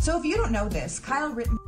So if you don't know this, Kyle Rittenhouse.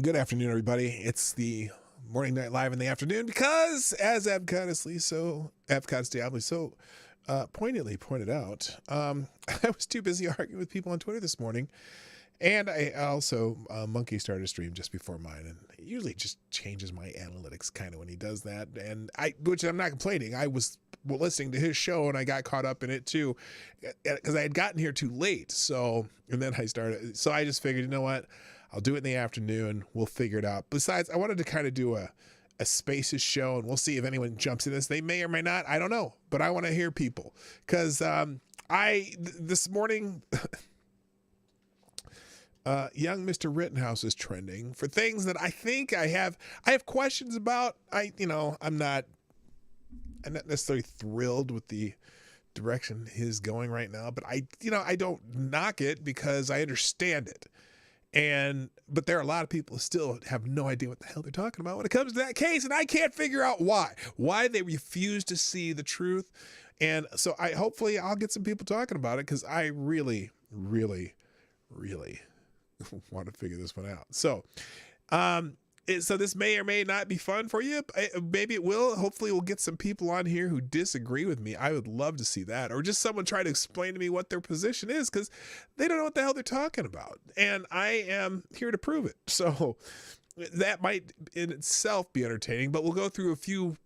Good afternoon, everybody. It's the Morning Night Live in the afternoon because, as avocadosly so poignantly pointed out, I was too busy arguing with people on Twitter this morning, and I also Monkey started a stream just before mine, and it usually just changes my analytics kind of when he does that, and which I'm not complaining. I was listening to his show and I got caught up in it too because I had gotten here too late. So I just figured, you know what? I'll do it in the afternoon. We'll figure it out. Besides, I wanted to kind of do a Spaces show, and we'll see if anyone jumps in this. They may or may not. I don't know. But I want to hear people. Because this morning, young Mr. Rittenhouse is trending for things that I think I have questions about. I'm not necessarily thrilled with the direction he's going right now. But I don't knock it because I understand it. But there are a lot of people who still have no idea what the hell they're talking about when it comes to that case, and I can't figure out why they refuse to see the truth. And so hopefully I'll get some people talking about it because I really, really, really want to figure this one out. So, so this may or may not be fun for you. Maybe it will. Hopefully we'll get some people on here who disagree with me. I would love to see that. Or just someone try to explain to me what their position is because they don't know what the hell they're talking about. And I am here to prove it. So that might in itself be entertaining, but we'll go through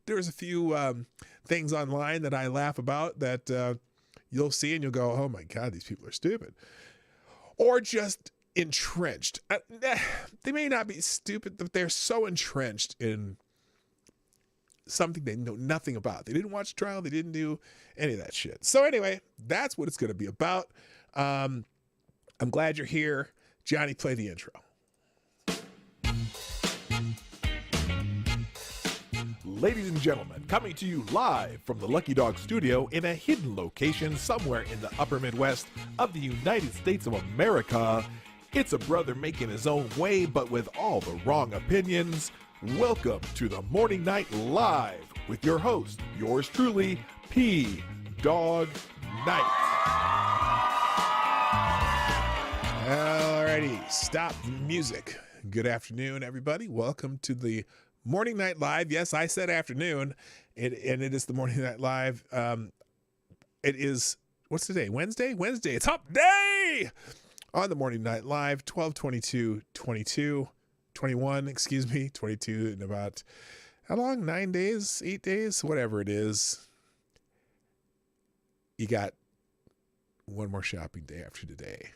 there's a few things online that I laugh about that you'll see and you'll go, oh my God, these people are stupid. Or just entrenched. They may not be stupid, but they're so entrenched in something they know nothing about. They didn't watch the trial. They didn't do any of that shit. So anyway, that's what it's going to be about. I'm glad you're here. Johnny, play the intro. Ladies and gentlemen, coming to you live from the Lucky Dog studio in a hidden location somewhere in the upper Midwest of the United States of America, it's a brother making his own way, but with all the wrong opinions. Welcome to the Morning Night Live with your host, yours truly, PDawg Knight. Alrighty, stop the music. Good afternoon, everybody. Welcome to the Morning Night Live. Yes, I said afternoon, and it is the Morning Night Live. It is, what's today? Wednesday? Wednesday. It's hump day on the Morning Night Live, 21, excuse me, 22 in about, how long? 9 days, 8 days, whatever it is. You got one more shopping day after today.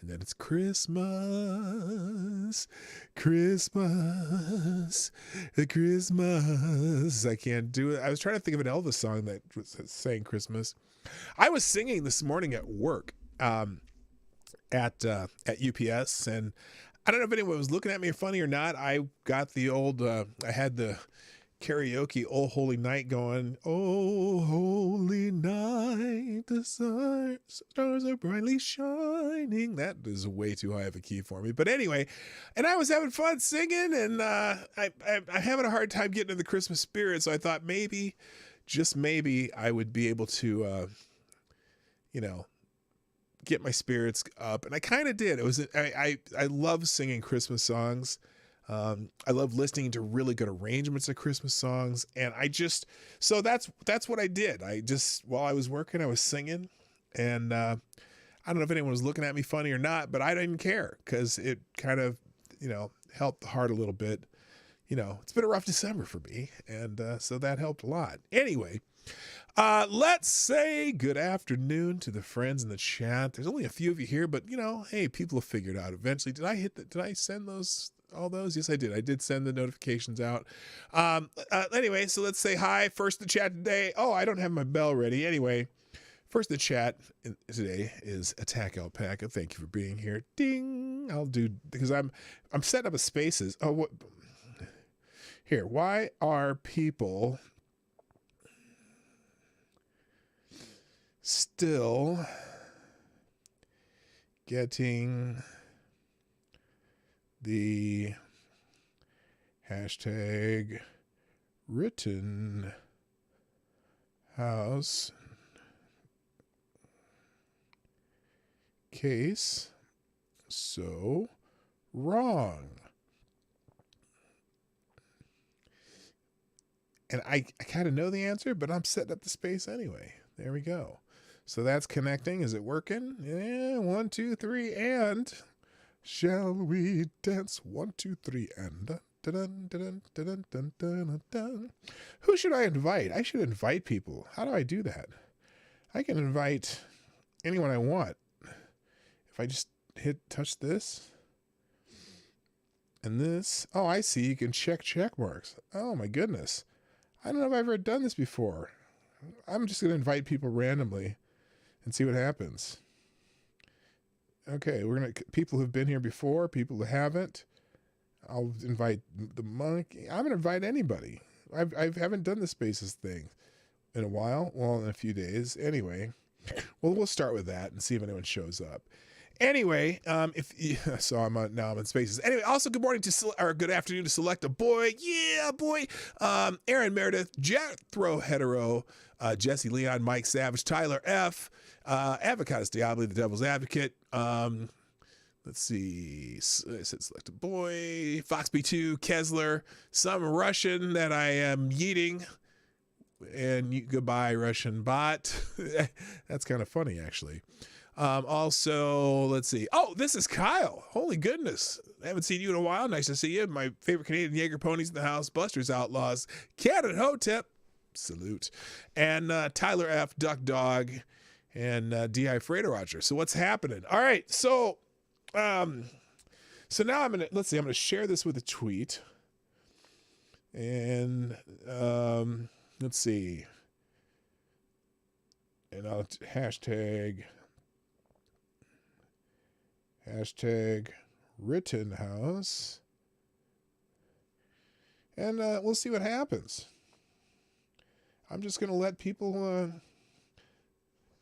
And then it's Christmas. I can't do it. I was trying to think of an Elvis song that was saying Christmas. I was singing this morning at work at UPS, and I don't know if anyone was looking at me funny or not. I got the old, I had the karaoke "Oh Holy Night" going. Oh holy night, the stars are brightly shining. That is way too high of a key for me. But anyway, and I was having fun singing, and I'm having a hard time getting in the Christmas spirit. So I thought maybe, just maybe, I would be able to, get my spirits up. And I kind of did. It was I love singing Christmas songs. I love listening to really good arrangements of Christmas songs. And so that's what I did. While I was working, I was singing, and I don't know if anyone was looking at me funny or not, but I didn't care because it kind of, helped the heart a little bit. It's been a rough December for me. And so that helped a lot. Anyway, let's say good afternoon to the friends in the chat. There's only a few of you here, but hey, people will figure it out eventually. Did I send all those? Yes, I did. I did send the notifications out. Anyway, so let's say hi. First in the chat today. Oh, I don't have my bell ready. Anyway, first in the chat today is Attack Alpaca. Thank you for being here. Ding. I'll do, because I'm setting up a spaces. Oh, what? Here. Why are people still getting the hashtag Rittenhouse case so wrong? And I kind of know the answer, but I'm setting up the space anyway. There we go. So that's connecting. Is it working? Yeah, 1, 2, 3, and shall we dance? 1, 2, 3, and dun, dun, dun, dun, dun, dun, dun. Who should I invite? I should invite people. How do I do that? I can invite anyone I want. If I just touch this and this. Oh, I see. You can check marks. Oh my goodness. I don't know if I've ever done this before. I'm just going to invite people randomly and see what happens. Okay, people who've been here before, people who haven't. I'll invite the monkey. I'm going to invite anybody. I haven't done the spaces thing in a while. Well, in a few days. Anyway, we'll start with that and see if anyone shows up. Anyway, I'm in spaces. Anyway, also good morning good afternoon to Select a Boy. Yeah, boy. Aaron Meredith, Jethro Hetero, Jesse Leon, Mike Savage, Tyler F, Avocados Diablo, the Devil's Advocate. Let's see. I said Select a Boy, Fox B2, Kessler, some Russian that I am yeeting. And goodbye, Russian bot. That's kind of funny, actually. Also, let's see. Oh, this is Kyle. Holy goodness. I haven't seen you in a while. Nice to see you. My favorite Canadian Jaeger ponies in the house. Buster's Outlaws. Canada Hotep. Salute. And Tyler F. Duck Dog. And D.I. Freighter Roger. So what's happening? All right. So now I'm going to share this with a tweet. And let's see. And I'll hashtag Rittenhouse, and we'll see what happens. I'm just going to let people,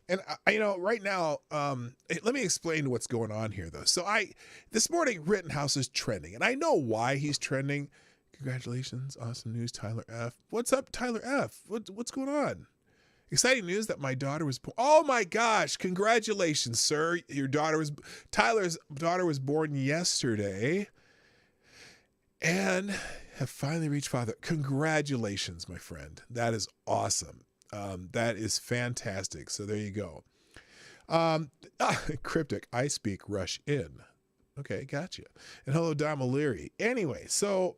and right now, let me explain what's going on here, though. So this morning, Rittenhouse is trending, and I know why he's trending. Congratulations, awesome news, Tyler F. What's up, Tyler F? What's going on? Exciting news that my daughter was born. Oh my gosh, congratulations, sir. Tyler's daughter was born yesterday and have finally reached father. Congratulations, my friend. That is awesome. That is fantastic. So there you go. Cryptic, I speak Rush in. Okay, gotcha. And hello, Dom O'Leary. Anyway, so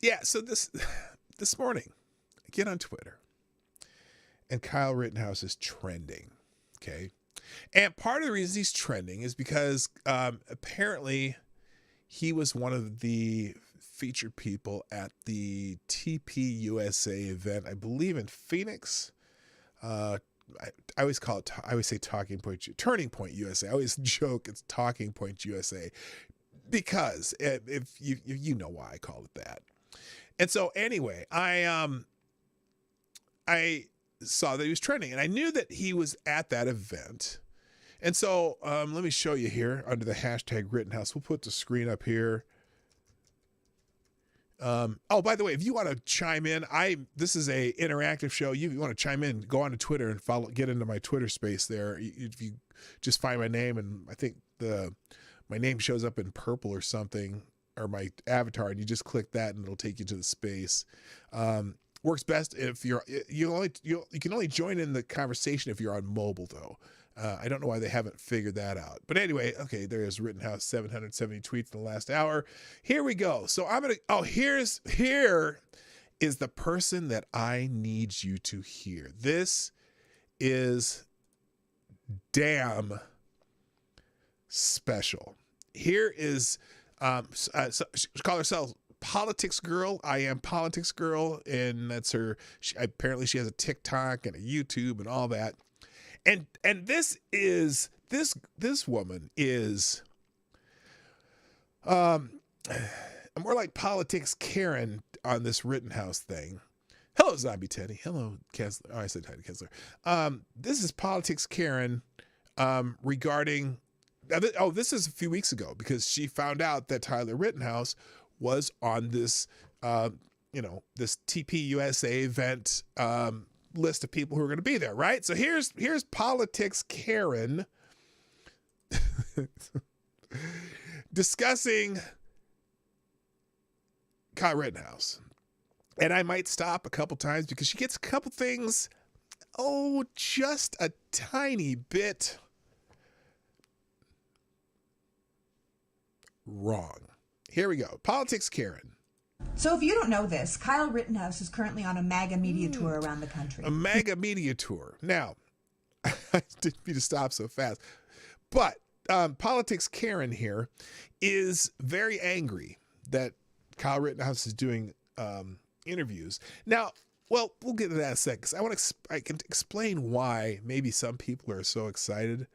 yeah, so this morning, I get on Twitter and Kyle Rittenhouse is trending. Okay. And part of the reason he's trending is because apparently he was one of the featured people at the TPUSA event, I believe in Phoenix. I always call it, I always say Turning Point USA. I always joke it's Talking Point USA because if you know why I call it that. And so anyway, I saw that he was trending and I knew that he was at that event. And so let me show you here under the hashtag Rittenhouse. We'll put the screen up here. Oh, by the way, if you want to chime in, this is a interactive show. You want to chime in, go on to Twitter and get into my Twitter space there. If you just find my name, and I think my name shows up in purple or something, or my avatar, and you just click that and it'll take you to the space. Works best if you can only join in the conversation if you're on mobile though. I don't know why they haven't figured that out. But anyway, okay, there's Rittenhouse, 770 tweets in the last hour. Here we go. So here is the person that I need you to hear. This is damn special. Here is, so she calls herself Politics Girl. I am Politics Girl. And that's her. Apparently she has a TikTok and a YouTube and all that. And this woman is more like Politics Karen on this Rittenhouse thing. Hello, Zombie Teddy. Hello, Kessler. Oh, I said hi to Kessler. This is Politics Karen regarding. This is a few weeks ago because she found out that Tyler Rittenhouse was on this, this TPUSA event list of people who are going to be there, right? So here's Politics Karen discussing Kyle Rittenhouse. And I might stop a couple times because she gets a couple things, just a tiny bit wrong. Here we go. Politics Karen. So if you don't know this, Kyle Rittenhouse is currently on a MAGA media tour around the country. A MAGA media tour. Now, I didn't mean to stop so fast, but Politics Karen here is very angry that Kyle Rittenhouse is doing interviews. Now, well, we'll get to that in a second. I can explain why maybe some people are so excited,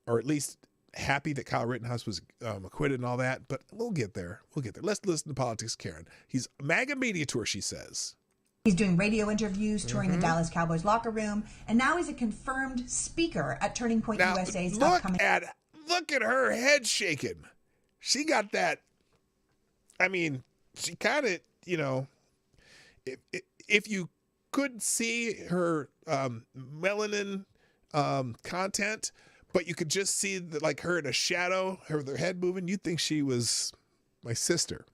or at least happy that Kyle Rittenhouse was acquitted and all that, but we'll get there. Let's listen to Politics Karen. He's MAGA media tour, she says. He's doing radio interviews, touring the Dallas Cowboys locker room, and now he's a confirmed speaker at Turning Point USA's upcoming. Look at her head shaking. She got that. I mean, she kind of, if you couldn't see her melanin content, but you could just see her in a shadow, her head moving, you'd think she was my sister.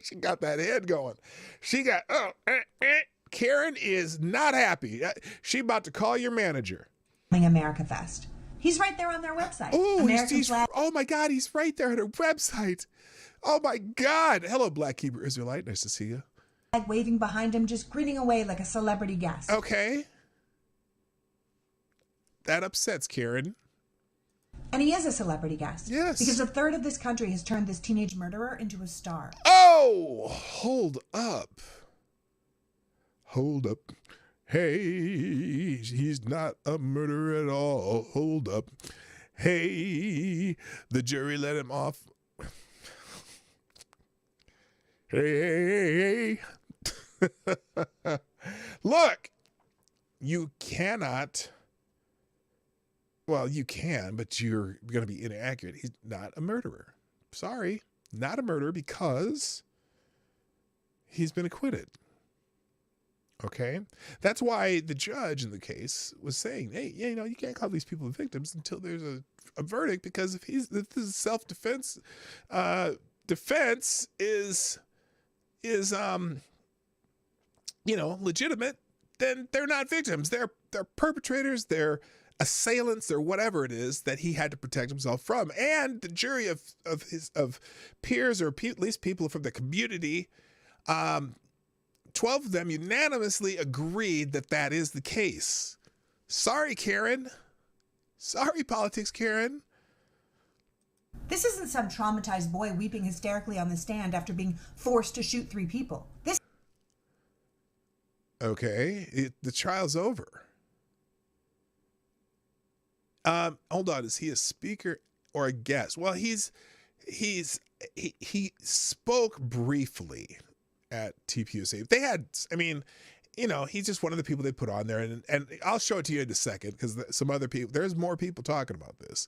She got that head going. Karen is not happy. She about to call your manager. America Fest. He's right there on their website. Oh my God, he's right there on her website. Oh my God. Hello, Black Hebrew Israelite. Nice to see you. Waving behind him, just grinning away like a celebrity guest. Okay. That upsets Karen. And he is a celebrity guest. Yes. Because a third of this country has turned this teenage murderer into a star. Oh, hold up. Hey, he's not a murderer at all. Hold up. Hey, the jury let him off. Hey. Look, you cannot. Well, you can, but you're going to be inaccurate. He's not a murderer. Sorry, not a murderer because he's been acquitted. Okay? That's why the judge in the case was saying, hey, you can't call these people victims until there's a verdict, because if this is self-defense, defense is, legitimate, then they're not victims. They're perpetrators, they're assailants, or whatever it is that he had to protect himself from. And the jury of peers, or at least people from the community, 12 of them unanimously agreed that that is the case. Sorry, Karen. Sorry, politics, Karen. This isn't some traumatized boy weeping hysterically on the stand after being forced to shoot 3 people. This. Okay, the trial's over. Hold on, is he a speaker or a guest? Well, he spoke briefly at TPUSA. They had, he's just one of the people they put on there, and I'll show it to you in a second because some other people, there's more people talking about this.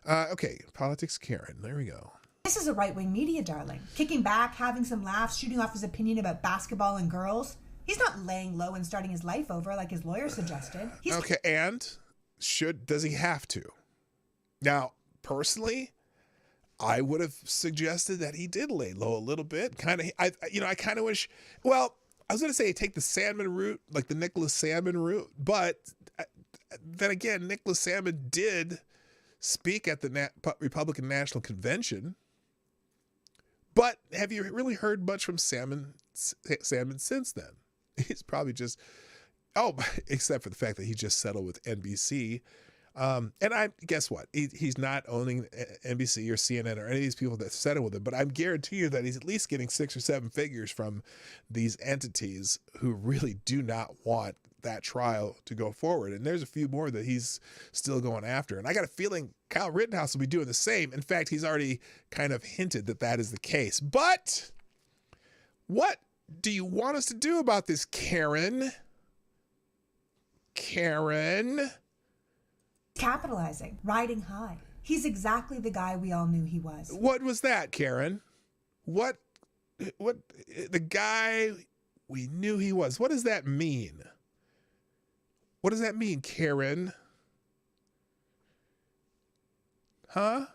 Okay, politics, Karen. There we go. This is a right-wing media darling, kicking back, having some laughs, shooting off his opinion about basketball and girls. He's not laying low and starting his life over like his lawyer suggested. Okay, and does he have to? Now, personally, I would have suggested that he did lay low a little bit. I kind of wish. Well, I was going to say take the Sandman route, like the Nicholas Sandman route, but then again, Nicholas Sandman did speak at the Republican National Convention. But have you really heard much from Sandman since then? He's probably just, except for the fact that he just settled with NBC. And guess what? He's not owning NBC or CNN or any of these people that settled with him, but I'm guarantee you that he's at least getting 6 or 7 figures from these entities who really do not want that trial to go forward. And there's a few more that he's still going after. And I got a feeling Kyle Rittenhouse will be doing the same. In fact, he's already kind of hinted that that is the case. But what do you want us to do about this, Karen? Karen? Capitalizing, riding high. He's exactly the guy we all knew he was. What was that, Karen? What the guy we knew he was. What does that mean? What does that mean, Karen? Huh?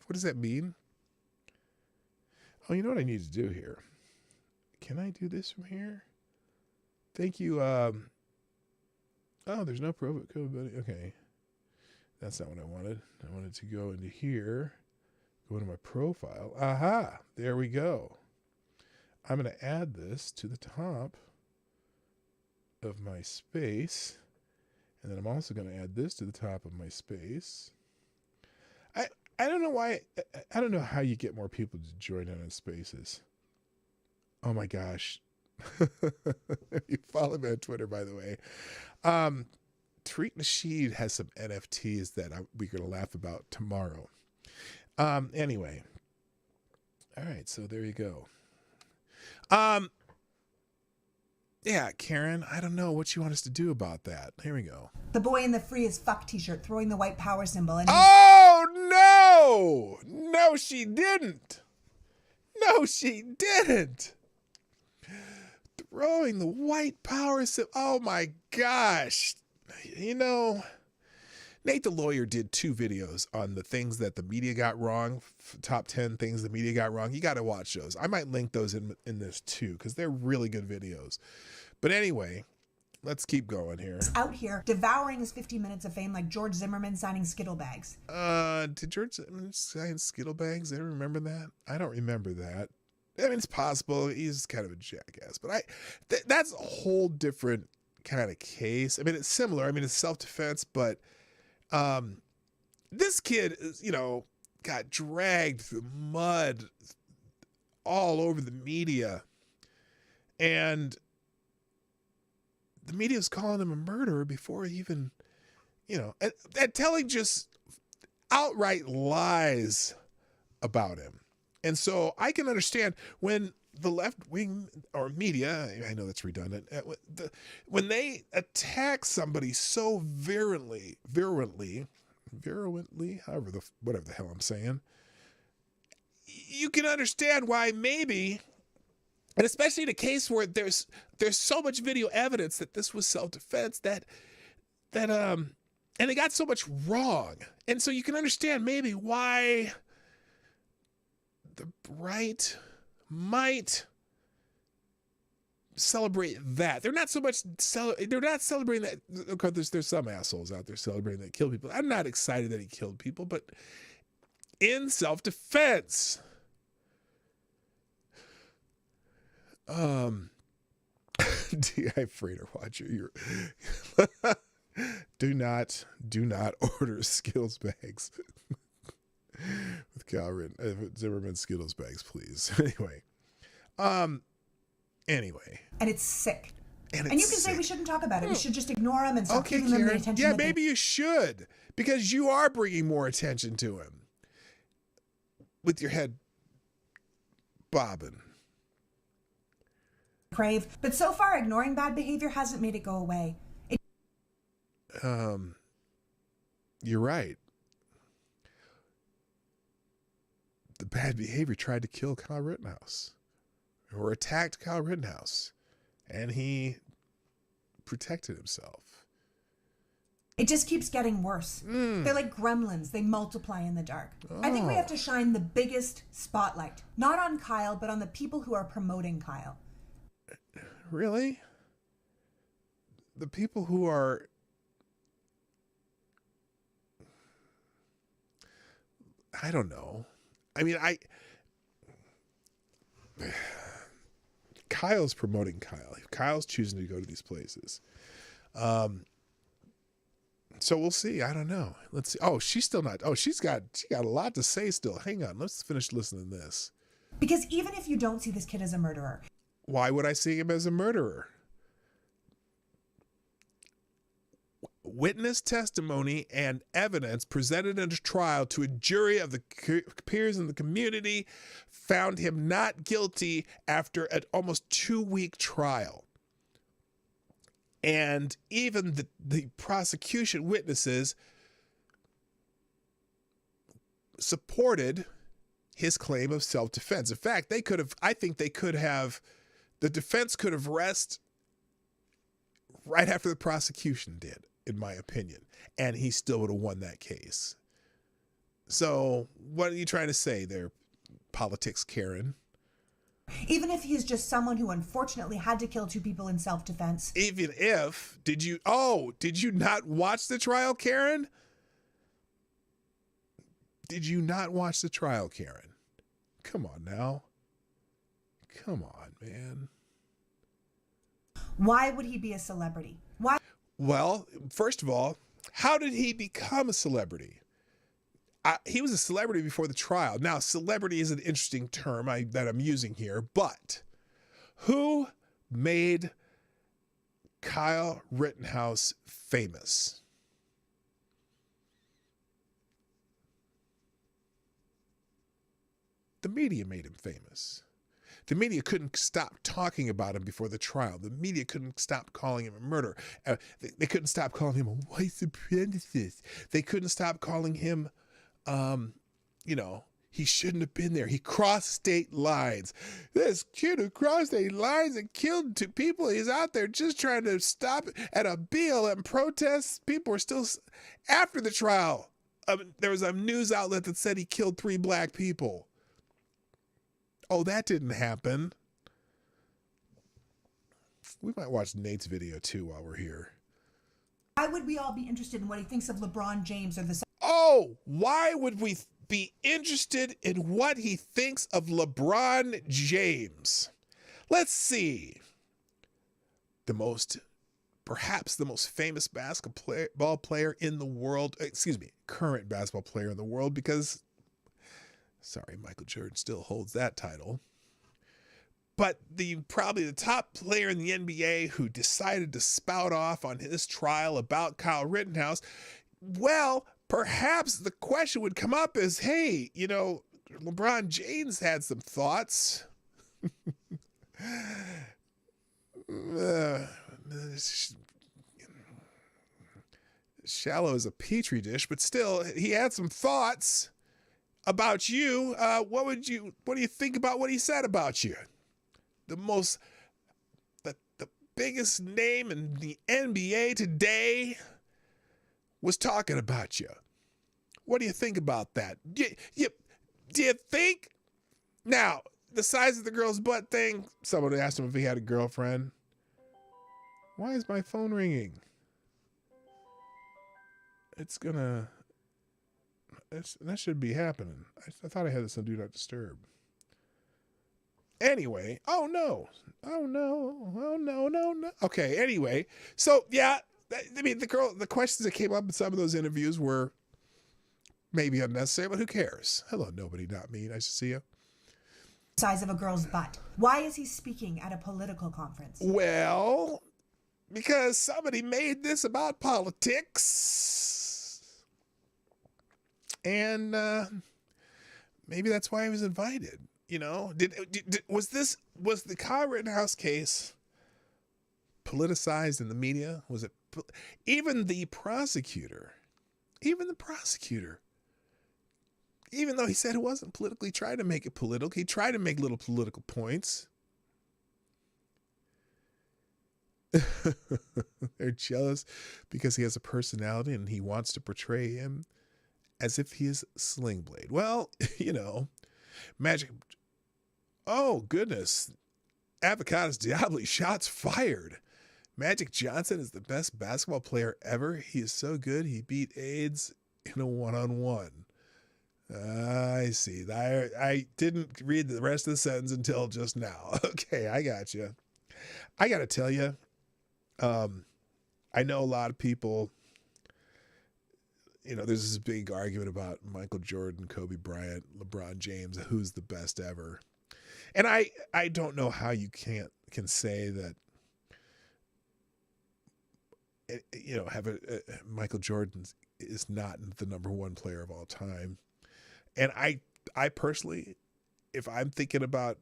What does that mean? Oh, you know what I need to do here? Can I do this from here? Thank you. Oh, there's no promo code, buddy. Okay. That's not what I wanted. I wanted to go into here, go into my profile. Aha, there we go. I'm going to add this to the top of my space. And then I'm also going to add this to the top of my space. I don't know why. I don't know how you get more people to join in on spaces. Oh my gosh. You follow me on Twitter, by the way. Tariq Nasheed has some NFTs that we're going to laugh about tomorrow. Anyway. All right. So there you go. Yeah, Karen, I don't know what you want us to do about that. Here we go. The boy in the free as fuck t-shirt throwing the white power symbol. And oh, no! No, she didn't. No, she didn't. Throwing the white power symbol. Oh, my gosh. You know, Nate the Lawyer did 2 videos on the things that the media got wrong, top 10 things the media got wrong. You got to watch those. I might link those in this too, because they're really good videos. But anyway, let's keep going here. Out here devouring his 15 minutes of fame like George Zimmerman signing Skittle bags. Did George Zimmerman sign Skittle bags? I remember that. I don't remember that. I mean, it's possible. He's kind of a jackass, but that's a whole different kind of case. I mean, it's similar. I mean, it's self-defense, but this kid is, got dragged through mud all over the media, and the media is calling him a murderer before he even, and telling just outright lies about him. And so I can understand when the left wing or media, I know that's redundant, when they attack somebody so virulently, whatever the hell I'm saying, you can understand why maybe, and especially in a case where there's so much video evidence that this was self-defense that and they got so much wrong. And so you can understand maybe why the right might celebrate that. They're not so much they're not celebrating that. Okay, there's some assholes out there celebrating that kill people. I'm not excited that he killed people, but in self-defense. DI Freighter Watcher, you're do not order Skittles bags with Kyle Zimmerman Skittles bags, please. Anyway. And it's sick. And you can say we shouldn't talk about it. We should just ignore him and stop giving them the attention. Yeah, maybe you should, because you are bringing more attention to him with your head bobbing. Crave, but so far ignoring bad behavior hasn't made it go away. You're right. The bad behavior tried to kill Kyle Rittenhouse, or attacked Kyle Rittenhouse, and he protected himself. It just keeps getting worse. They're like gremlins. They multiply in the dark. I think we have to shine the biggest spotlight, not on Kyle, but on the people who are promoting Kyle. Really? The people who are... I don't know. I mean, Kyle's promoting Kyle. Kyle's choosing to go to these places. So we'll see. I don't know. Let's see. Oh, she's still not. Oh, she got a lot to say still. Hang on. Let's finish listening to this. Because even if you don't see this kid as a murderer. Why would I see him as a murderer? Witness testimony and evidence presented in a trial to a jury of the peers in the community found him not guilty after an almost 2-week trial. And even the prosecution witnesses supported his claim of self-defense. In fact, the defense could have rested right after the prosecution did, in my opinion, and he still would have won that case. So what are you trying to say there, politics Karen? Even if he's just someone who unfortunately had to kill 2 people in self-defense. Even if, did you not watch the trial, Karen? Did you not watch the trial, Karen? Come on now. Come on, man. Why would he be a celebrity? Why? Well, first of all, how did he become a celebrity? He was a celebrity before the trial. Now, celebrity is an interesting term that I'm using here, but who made Kyle Rittenhouse famous? The media made him famous. The media couldn't stop talking about him before the trial. The media couldn't stop calling him a murderer. They couldn't stop calling him a white supremacist. They couldn't stop calling him, he shouldn't have been there. He crossed state lines. This kid who crossed state lines and killed 2 people, he's out there just trying to stop at a BLM protest. People were still, after the trial, there was a news outlet that said he killed 3 black people. Oh, that didn't happen. We might watch Nate's video too while we're here. Why would we all be interested in what he thinks of LeBron James or the... Oh, why would we be interested in what he thinks of LeBron James? Let's see. Perhaps the most famous basketball player in the world, current basketball player in the world, because Michael Jordan still holds that title. But probably the top player in the NBA who decided to spout off on his trial about Kyle Rittenhouse, well, perhaps the question would come up is, hey, LeBron James had some thoughts. Shallow as a petri dish, but still, he had some thoughts about you. What do you think about what he said about you? The biggest name in the NBA today was talking about you. What do you think about that? Do you think Now, the size of the girl's butt thing, someone asked him if he had a girlfriend. Why is my phone ringing? That should be happening. I thought I had this on Do Not Disturb. Anyway, oh no. Okay, anyway. So, yeah, I mean, the questions that came up in some of those interviews were maybe unnecessary, but who cares? Hello, nobody, not me. Nice to see you. Size of a girl's butt. Why is he speaking at a political conference? Well, because somebody made this about politics. And maybe that's why he was invited. You know, was the Kyle Rittenhouse case politicized in the media? Was it even the prosecutor, even though he said it wasn't politically, tried to make it political. He tried to make little political points. They're jealous because he has a personality and he wants to portray him as if he is Sling Blade. Well, you know, Magic. Oh, goodness. Avocados Diablo, shots fired. Magic Johnson is the best basketball player ever. He is so good, he beat AIDS in a one-on-one. I see. I didn't read the rest of the sentence until just now. Okay, I got you. I got to tell you, I know a lot of people, you know, there's this big argument about Michael Jordan, Kobe Bryant, LeBron James, who's the best ever. And I don't know how you can say that, you know, have Michael Jordan is not the number one player of all time. And I personally, if I'm thinking about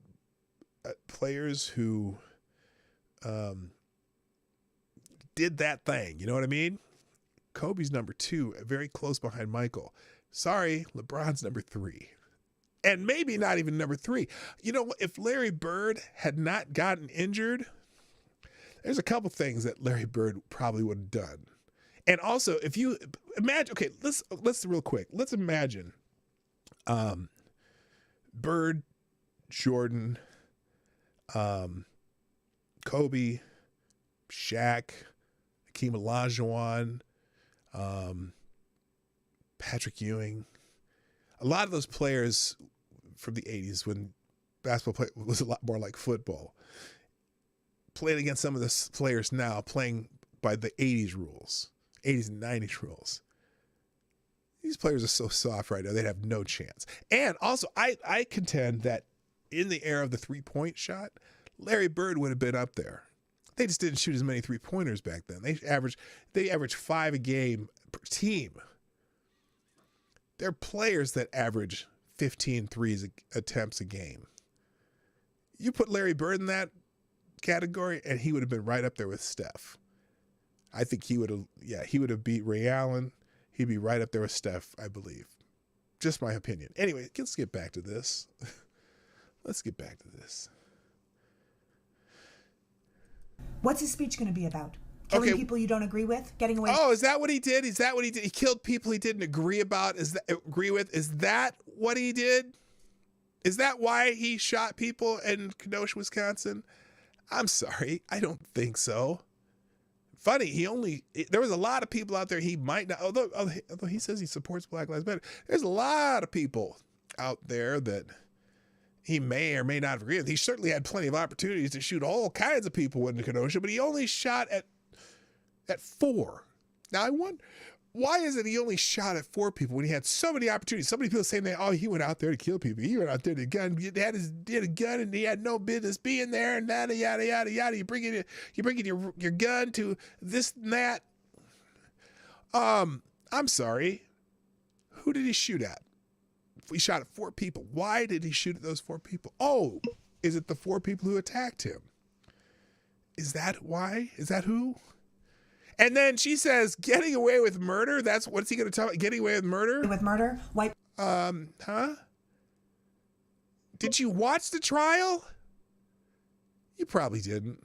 players who did that thing, you know what I mean? Kobe's number 2, very close behind Michael. Sorry, LeBron's number 3. And maybe not even number 3. You know, if Larry Bird had not gotten injured, there's a couple things that Larry Bird probably would have done. And also, if you imagine, okay, let's real quick. Let's imagine Bird, Jordan, Kobe, Shaq, Hakeem Olajuwon, Patrick Ewing. A lot of those players from the 80s, when basketball was a lot more like football, playing against some of the players now playing by the 80s rules, 80s and 90s rules. These players are so soft right now, they'd have no chance. And also, I contend that in the era of the three-point shot, Larry Bird would have been up there. They just didn't shoot as many three-pointers back then. They averaged 5 a game per team. There are players that average 15 threes attempts a game. You put Larry Bird in that category, and he would have been right up there with Steph. I think he would have beat Ray Allen. He'd be right up there with Steph, I believe. Just my opinion. Anyway, let's get back to this. What's his speech going to be about? Killing people you don't agree with? Getting away? Oh, is that what he did? Is that what he did? He killed people he didn't agree with? Is that what he did? Is that why he shot people in Kenosha, Wisconsin? I'm sorry. I don't think so. Funny, there was a lot of people out there he might not, although he says he supports Black Lives Matter, there's a lot of people out there that he may or may not agree with. He certainly had plenty of opportunities to shoot all kinds of people in Kenosha, but he only shot at 4. Now I wonder, why is it he only shot at 4 people when he had so many opportunities? So many people saying that, oh, he went out there to kill people. He went out there to did a gun and he had no business being there and yada, yada, yada, yada. You bringing your gun to this and that. I'm sorry. Who did he shoot at? He shot at 4 people. Why did he shoot at those 4 people? Oh, is it the 4 people who attacked him? Is that why? Is that who? And then she says, getting away with murder? What's he going to tell me? Getting away with murder? With murder? White. Huh? Did you watch the trial? You probably didn't.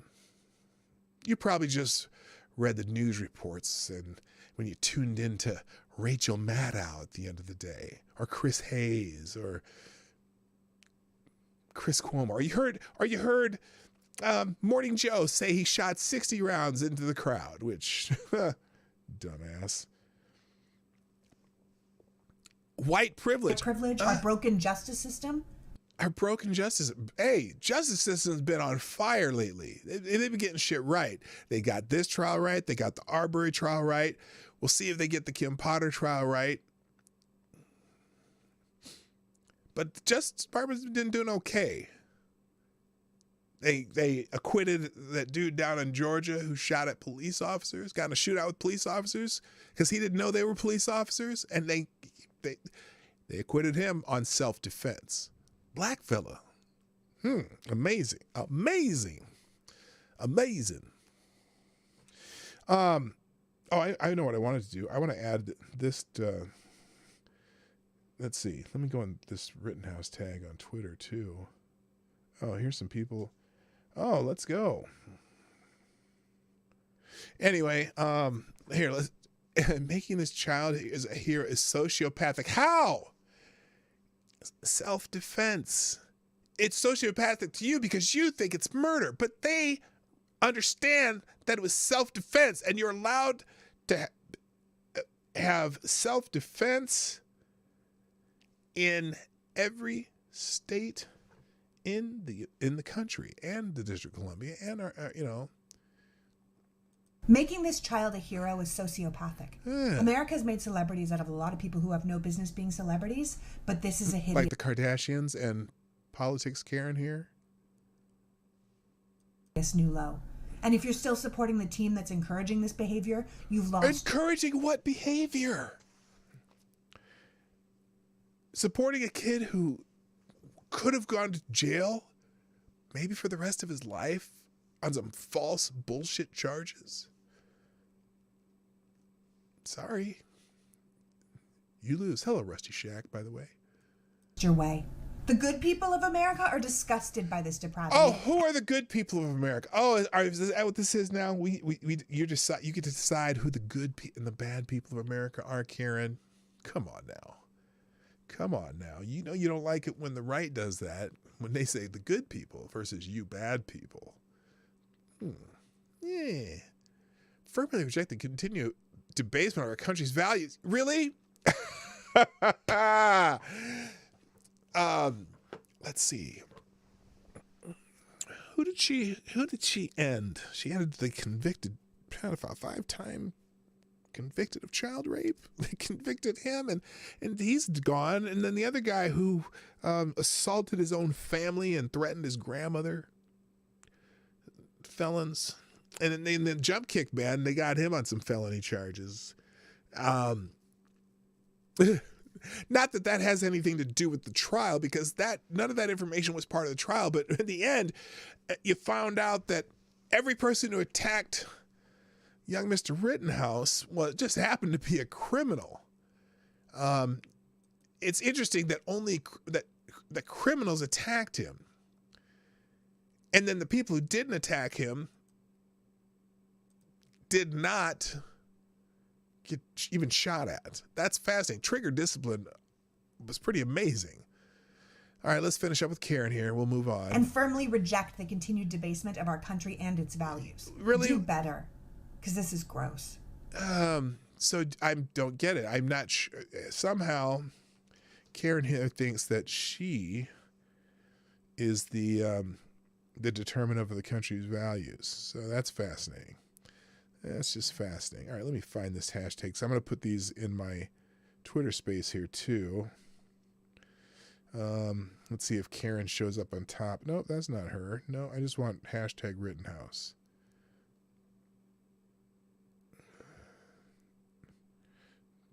You probably just read the news reports and when you tuned into Rachel Maddow at the end of the day, or Chris Hayes, or Chris Cuomo. Are you heard Morning Joe say he shot 60 rounds into the crowd, which dumbass. White privilege. Our broken justice system. Our broken justice. Hey, justice system's been on fire lately. They've been getting shit right. They got this trial right. They got the Arbery trial right. We'll see if they get the Kim Potter trial right. But the Justice Department's been doing okay. They acquitted that dude down in Georgia who shot at police officers, got in a shootout with police officers because he didn't know they were police officers, and they acquitted him on self-defense. Black fella. Amazing. Oh, I know what I wanted to do. I want to add this. Let's see. Let me go on this Rittenhouse tag on Twitter too. Oh, here's some people. Oh, let's go. Anyway, here, let's. Making this child is a hero is sociopathic. How? Self-defense. It's sociopathic to you because you think it's murder, but they understand that it was self-defense, and you're allowed to have self-defense in every state in the country and the District of Columbia and our. Making this child a hero is sociopathic. America has made celebrities out of a lot of people who have no business being celebrities, but this is a hideous... Like the Kardashians and politics Karen here? ...new low. And if you're still supporting the team that's encouraging this behavior, you've lost... Encouraging what behavior? Supporting a kid who could have gone to jail, maybe for the rest of his life, on some false bullshit charges? Sorry. You lose. Hello, Rusty Shack, by the way. Your way. The good people of America are disgusted by this depravity. Oh, who are the good people of America? Oh, is that what this is now? You get to decide who the good and the bad people of America are, Karen. Come on now. You know you don't like it when the right does that, when they say the good people versus you bad people. Yeah. Firmly reject the continued debasement of our country's values. Really? Let's see. Who did she end? She ended the convicted pedophile, 5-time convicted of child rape. They convicted him, and he's gone. And then the other guy who assaulted his own family and threatened his grandmother. Felons. And then the jump kick man, they got him on some felony charges. Not that has anything to do with the trial, because none of that information was part of the trial. But in the end, you found out that every person who attacked young Mr. Rittenhouse just happened to be a criminal. It's interesting that only the criminals attacked him, and then the people who didn't attack him did not get even shot at. That's fascinating. Trigger discipline was pretty amazing. All right, let's finish up with Karen here. We'll move on. And firmly reject the continued debasement of our country and its values. Really? Do better, because this is gross. So I don't get it. I'm not sure. Somehow, Karen here thinks that she is the determinant of the country's values. So that's fascinating. That's just fascinating. All right, let me find this hashtag. So I'm going to put these in my Twitter space here too. Let's see if Karen shows up on top. Nope, that's not her. No, I just want hashtag Rittenhouse.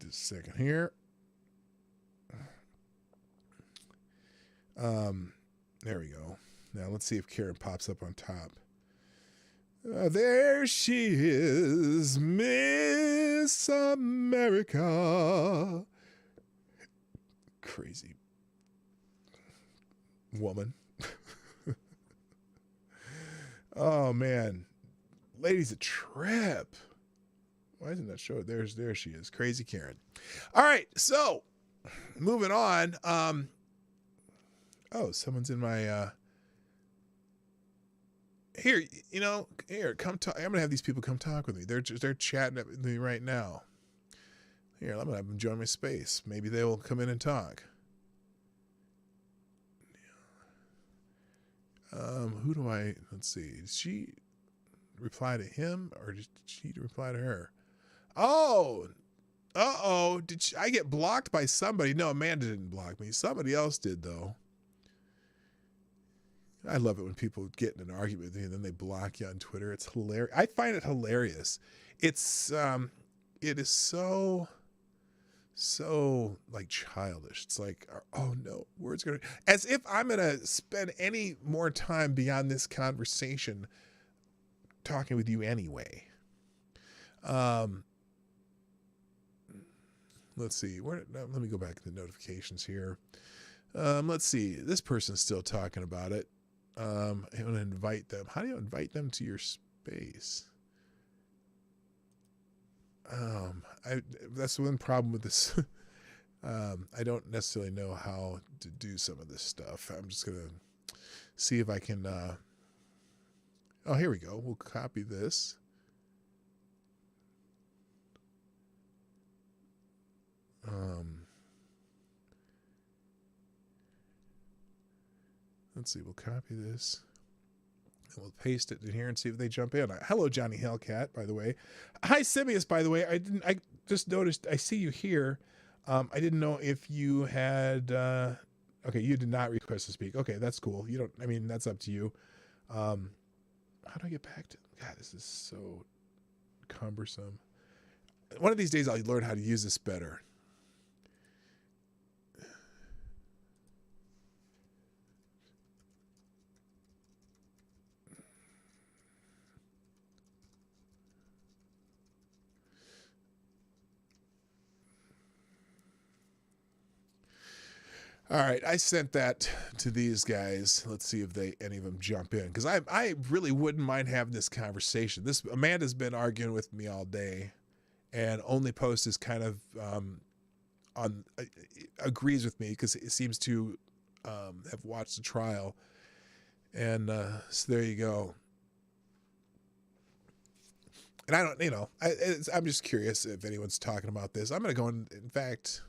Just a second here. There we go. Now let's see if Karen pops up on top. There she is, Miss America. Crazy woman. Oh man, lady's a trip. Why isn't that show? There she is, Crazy Karen. All right, so moving on. Oh, someone's in my, here, here, come talk. I'm going to have these people come talk with me. They're chatting with me right now. Here, I'm going to have them join my space. Maybe they will come in and talk. Who do let's see. Did she reply to him or did she reply to her? Oh, did I get blocked by somebody? No, Amanda didn't block me. Somebody else did, though. I love it when people get in an argument with me and then they block you on Twitter. It's hilarious. I find it hilarious. It is so like childish. It's like, oh no, words gonna, as if I'm gonna spend any more time beyond this conversation talking with you anyway. Let's see. Let me go back to the notifications here. Let's see. This person's still talking about it. I want to invite them. How do you invite them to your space? That's one problem with this. I don't necessarily know how to do some of this stuff. I'm just going to see if I can, oh, here we go. We'll copy this. Let's see, we'll copy this and we'll paste it in here and see if they jump in. Hello, Johnny Hellcat, by the way. Hi, Simius, by the way. I just noticed, I see you here. I didn't know if you had, okay, you did not request to speak. Okay, that's cool. That's up to you. How do I get back to, God, this is so cumbersome. One of these days I'll learn how to use this better. All right, I sent that to these guys. Let's see if any of them jump in, because I really wouldn't mind having this conversation. Amanda's been arguing with me all day, and Only Post is kind of agrees with me because it seems to have watched the trial, and so there you go. And I don't, I'm just curious if anyone's talking about this. I'm going to go in fact.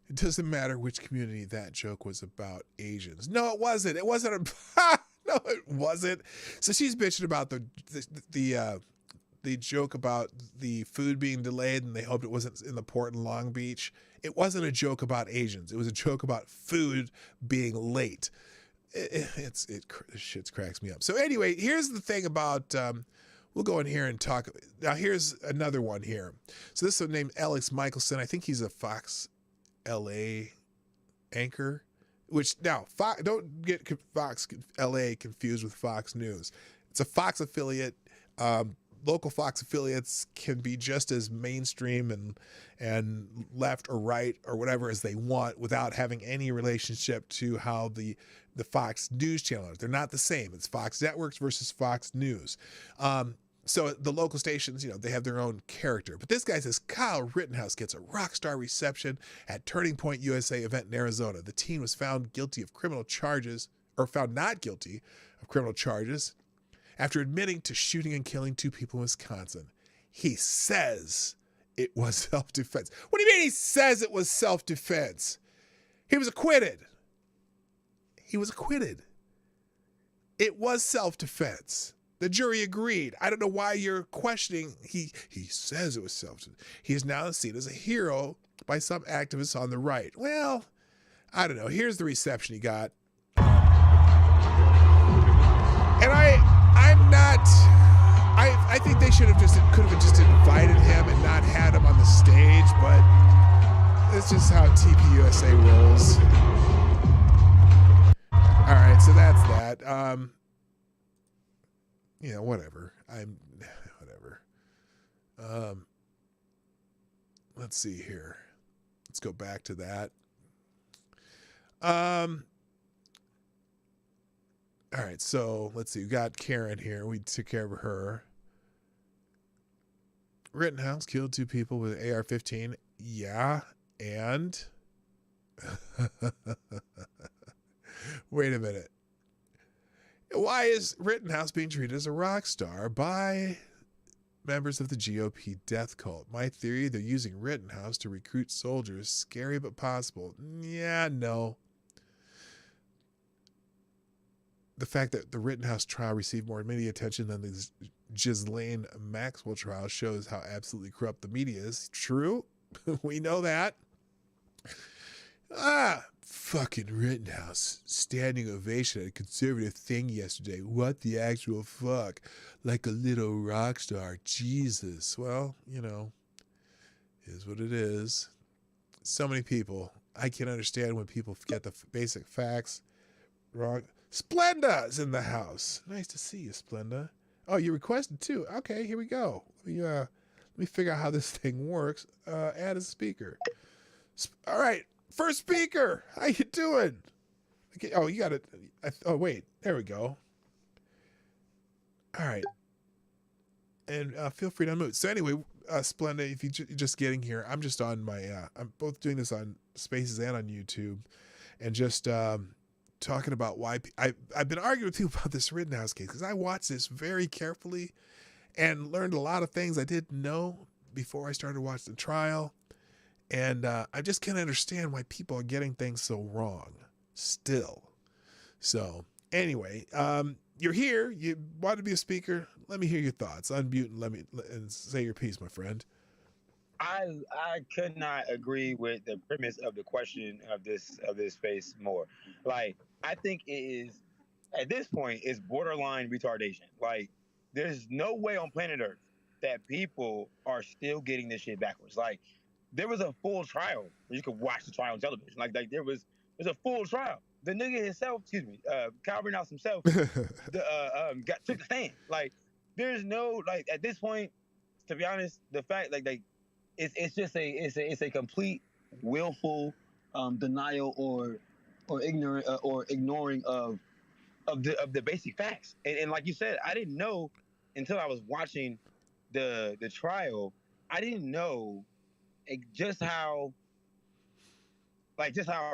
It doesn't matter which community that joke was about. Asians. No, it wasn't. It wasn't. No, it wasn't. So she's bitching about the joke about the food being delayed and they hoped it wasn't in the port in Long Beach. It wasn't a joke about Asians. It was a joke about food being late. This shit cracks me up. So anyway, here's the thing about. We'll go in here and talk. Now, here's another one here. So this is named Alex Michelson. I think he's a Fox LA anchor, which now don't get Fox LA confused with Fox News. It's a Fox affiliate. Local Fox affiliates can be just as mainstream and left or right or whatever as they want without having any relationship to how the Fox News channel is. They're not the same. It's Fox Networks versus Fox News. So the local stations, they have their own character. But this guy says Kyle Rittenhouse gets a rock star reception at Turning Point USA event in Arizona. The teen was found not guilty of criminal charges after admitting to shooting and killing 2 people in Wisconsin. He says it was self-defense. What do you mean he says it was self-defense? He was acquitted. It was self-defense. The jury agreed. I don't know why you're questioning. He says it was self-defense. He is now seen as a hero by some activists on the right. Well, I don't know. Here's the reception he got. And I think they could have just invited him and not had him on the stage, but it's just how TPUSA rolls. All right, so that's that. Whatever. Whatever. Let's see here. Let's go back to that. All right, so let's see. We got Karen here. We took care of her. Rittenhouse killed 2 people with an AR-15. Yeah, and wait a minute. Why is Rittenhouse being treated as a rock star by members of the GOP death cult? My theory, they're using Rittenhouse to recruit soldiers. Scary but possible. Yeah, no. The fact that the Rittenhouse trial received more media attention than the Ghislaine Maxwell trial shows how absolutely corrupt the media is. True. We know that. Fucking Rittenhouse. Standing ovation at a conservative thing yesterday. What the actual fuck? Like a little rock star. Jesus. Well, is what it is. So many people. I can understand when people get the basic facts wrong. Splenda's in the house. Nice to see you, Splenda. Oh, you requested too. Okay, here we go. Let me figure out how this thing works. Add a speaker. All right, first speaker. How you doing? Okay. Oh, you got it. Oh, wait. There we go. All right. And feel free to unmute. So anyway, Splenda, if you're just getting here, I'm just on my. I'm both doing this on Spaces and on YouTube, and just talking about why I've been arguing with people about this Rittenhouse case because I watched this very carefully and learned a lot of things I didn't know before I started watching the trial. And I just can't understand why people are getting things so wrong still. So anyway, you're here. You want to be a speaker. Let me hear your thoughts. Unmute and say your piece, my friend. I could not agree with the premise of the question of this space more. Like, I think it is, at this point, it's borderline retardation. Like, there's no way on planet Earth that people are still getting this shit backwards. Like, there was a full trial. You could watch the trial on television. Like there's a full trial. The nigga himself, Kyle Rittenhouse himself, took the stand. Like, there's no, like, at this point, to be honest, the fact it's just a complete willful denial or ignorant or ignoring of the basic facts. And like you said, I didn't know until I was watching the trial. I didn't know just how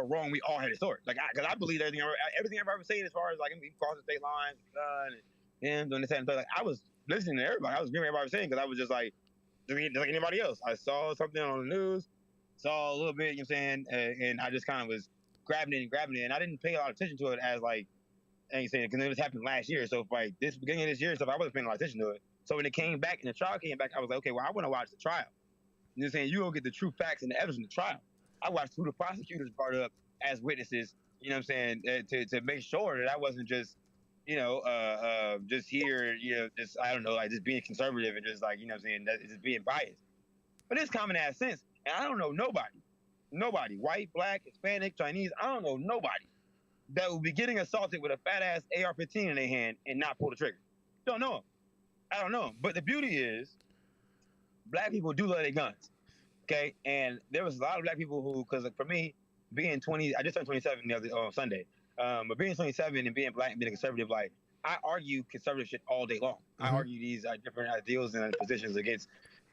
wrong we all had it story. Like, because I believe everything I've ever seen as far as like him crossing state lines, and him doing this and that. Like, I was listening to everybody. I was agreeing with everybody was saying because I was just like like anybody else. I saw something on the news, saw a little bit, you know what I'm saying, and I just kind of was grabbing it, and I didn't pay a lot of attention to it as like, and you saying, because it was happening last year. So if like this beginning of this year, stuff, I wasn't paying a lot of attention to it. So when it came back and the trial came back, I was like, okay, well, I want to watch the trial. You know what I'm saying? You go get the true facts and the evidence in the trial. I watched who the prosecutors brought up as witnesses, you know what I'm saying, to make sure that I wasn't just, just here, just, I don't know, like just being conservative and just like, you know what I'm saying, that, just being biased. But it's common ass sense. And I don't know nobody, white, black, Hispanic, Chinese, I don't know nobody that will be getting assaulted with a fat ass AR-15 in their hand and not pull the trigger. Don't know them. I don't know them. But the beauty is, black people do love their guns. Okay, and there was a lot of black people who, because for me, being 20, I just turned 27 on Sunday, but being 27 and being black and being a conservative, like, I argue conservative shit all day long. Mm-hmm. I argue these different ideals and positions against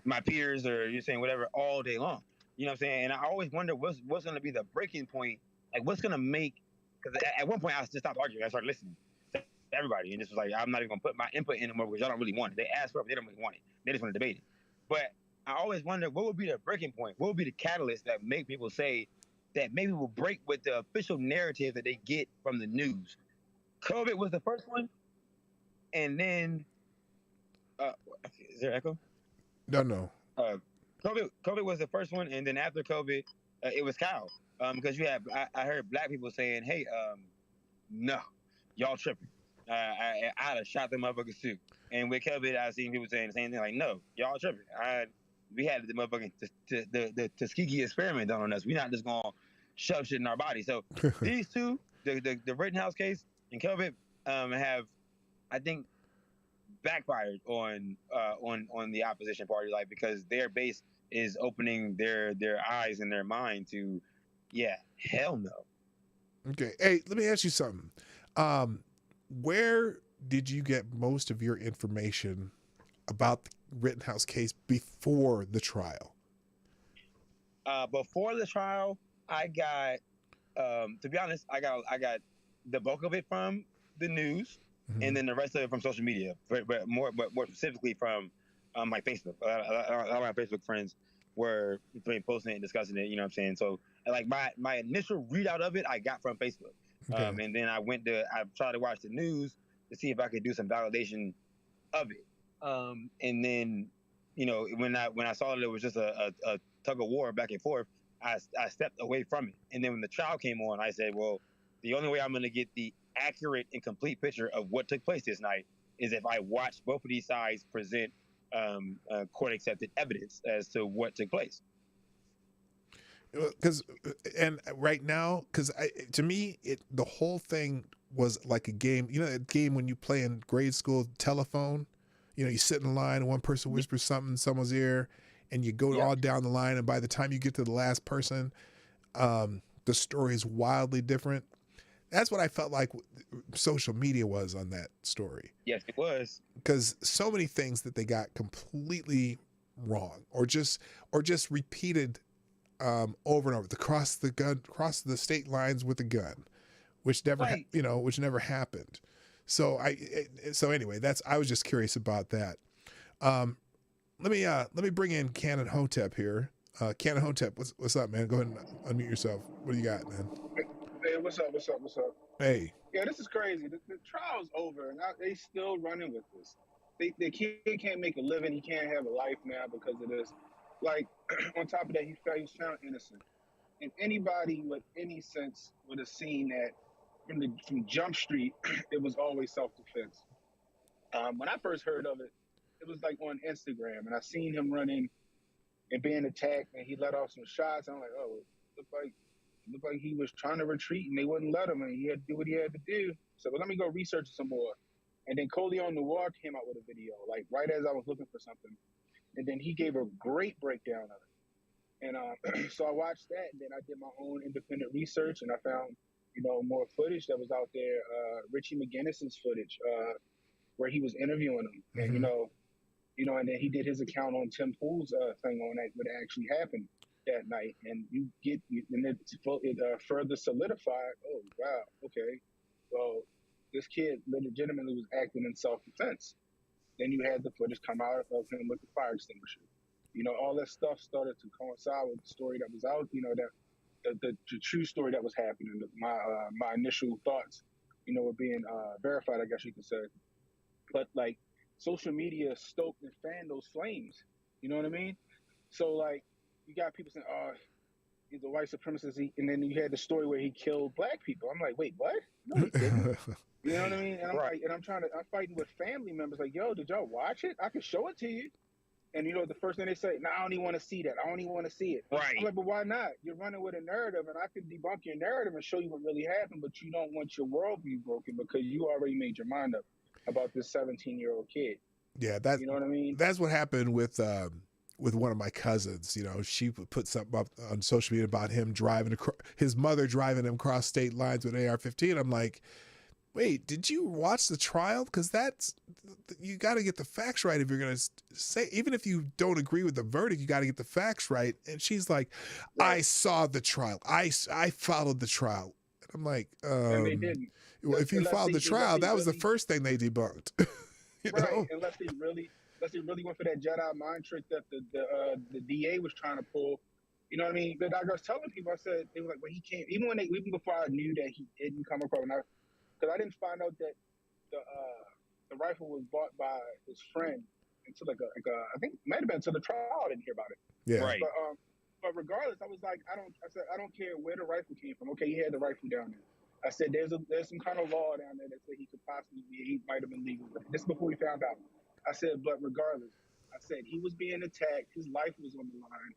my peers or you're saying whatever all day long. You know what I'm saying? And I always wonder what's going to be the breaking point, like what's going to make, because at one point I just stopped arguing. I started listening to everybody, and this was like, I'm not even going to put my input in anymore because y'all don't really want it. They asked for it, but they don't really want it. They just want to debate it. But I always wonder what would be the breaking point? What would be the catalyst that make people say that maybe will break with the official narrative that they get from the news? COVID was the first one, and then is there echo? No. COVID was the first one, and then after COVID, it was Kyle. Because I heard black people saying, "Hey, no, y'all tripping. I'd have shot them motherfuckers too." And with COVID, I've seen people saying the same thing, like, "No, y'all tripping. We had the motherfucking the Tuskegee experiment done on us. We're not just gonna shove shit in our body." So these two, the Rittenhouse case and COVID, have, I think, backfired on the opposition party, like, because their base is opening their eyes and their mind to, hell no. Okay, hey, let me ask you something. Where did you get most of your information about the Rittenhouse case before the trial? Before the trial, I got, to be honest, I got the bulk of it from the news, and then the rest of it from social media, but more specifically from my Facebook. A lot of my Facebook friends were posting it and discussing it. You know what I'm saying? So like my initial readout of it, I got from Facebook, Okay. and then I tried to watch the news to see if I could do some validation of it, and then when I saw that it was just a tug of war back and forth, I stepped away from it. And then when the trial came on, I said, well, the only way I'm going to get the accurate and complete picture of what took place this night is if I watch both of these sides present court accepted evidence as to what took place. Because and right now, because to me, the whole thing was like a game. You know, a game when you play in grade school, telephone. You know, you sit in line and one person whispers something in someone's ear, and you go all down the line, and by the time you get to the last person, the story is wildly different. That's what I felt like social media was on that story. Yes, it was. Because so many things that they got completely wrong, or just repeated over and over. Cross the state lines with a gun, which never, which never happened. So anyway, I was just curious about that. Let me bring in Canon Hotep here. Canon Hotep, what's up, man? Go ahead and unmute yourself. What do you got, man? Hey, what's up? Hey. Yeah, this is crazy. The trial's over, and they still running with this. The kid can't make a living. He can't have a life now because of this. Like, on top of that, he was found innocent. And anybody with any sense would have seen that from Jump Street, it was always self-defense. When I first heard of it, it was like on Instagram, and I seen him running and being attacked, and he let off some shots. I'm like, oh, it looked like he was trying to retreat, and they wouldn't let him, and he had to do what he had to do. So, well, let me go research some more. And then Coleon Noir came out with a video, like right as I was looking for something, and then he gave a great breakdown of it. And so I watched that, and then I did my own independent research, and I found more footage that was out there, Richie McGinnis's footage, where he was interviewing him, and and then he did his account on Tim Pool's thing on that what actually happened that night, and it further solidified. Oh wow, okay, well this kid legitimately was acting in self-defense. Then you had the footage come out of him with the fire extinguisher. All that stuff started to coincide with the story that was out. That the true story that was happening. My initial thoughts, were being verified, I guess you could say. But like social media stoked and fanned those flames. You know what I mean? So like you got people saying, "Oh, he's a white supremacist," and then you had the story where he killed black people. I'm like, wait, what? No, he didn't. You know what I mean? And I'm fighting with family members like, yo, did y'all watch it? I can show it to you. And the first thing they say, no, I don't even want to see that. I don't even want to see it. Right. I'm like, but why not? You're running with a narrative, and I can debunk your narrative and show you what really happened, but you don't want your worldview broken because you already made your mind up about this 17-year-old kid. Yeah, you know what I mean? That's what happened with one of my cousins. She would put something up on social media about him his mother driving him across state lines with an AR-15. I'm like, wait, did you watch the trial? Because you got to get the facts right if you're going to say, even if you don't agree with the verdict, you got to get the facts right. And she's like, I saw the trial. I followed the trial. And I'm like, and they didn't. Well, if you followed the trial, that was the first thing they debunked. Right, unless they really went for that Jedi mind trick that the DA was trying to pull. You know what I mean? But I was telling people, I said, they were like, well, he came, even before I knew that he didn't come across, because I didn't find out that the rifle was bought by his friend until I think it might have been until the trial. I didn't hear about it. Yeah. Right. But regardless, I was like, I don't care where the rifle came from. Okay, he had the rifle down there. I said, there's some kind of law down there that said he might have been legal with it. This is before we found out. I said, but regardless, I said he was being attacked. His life was on the line.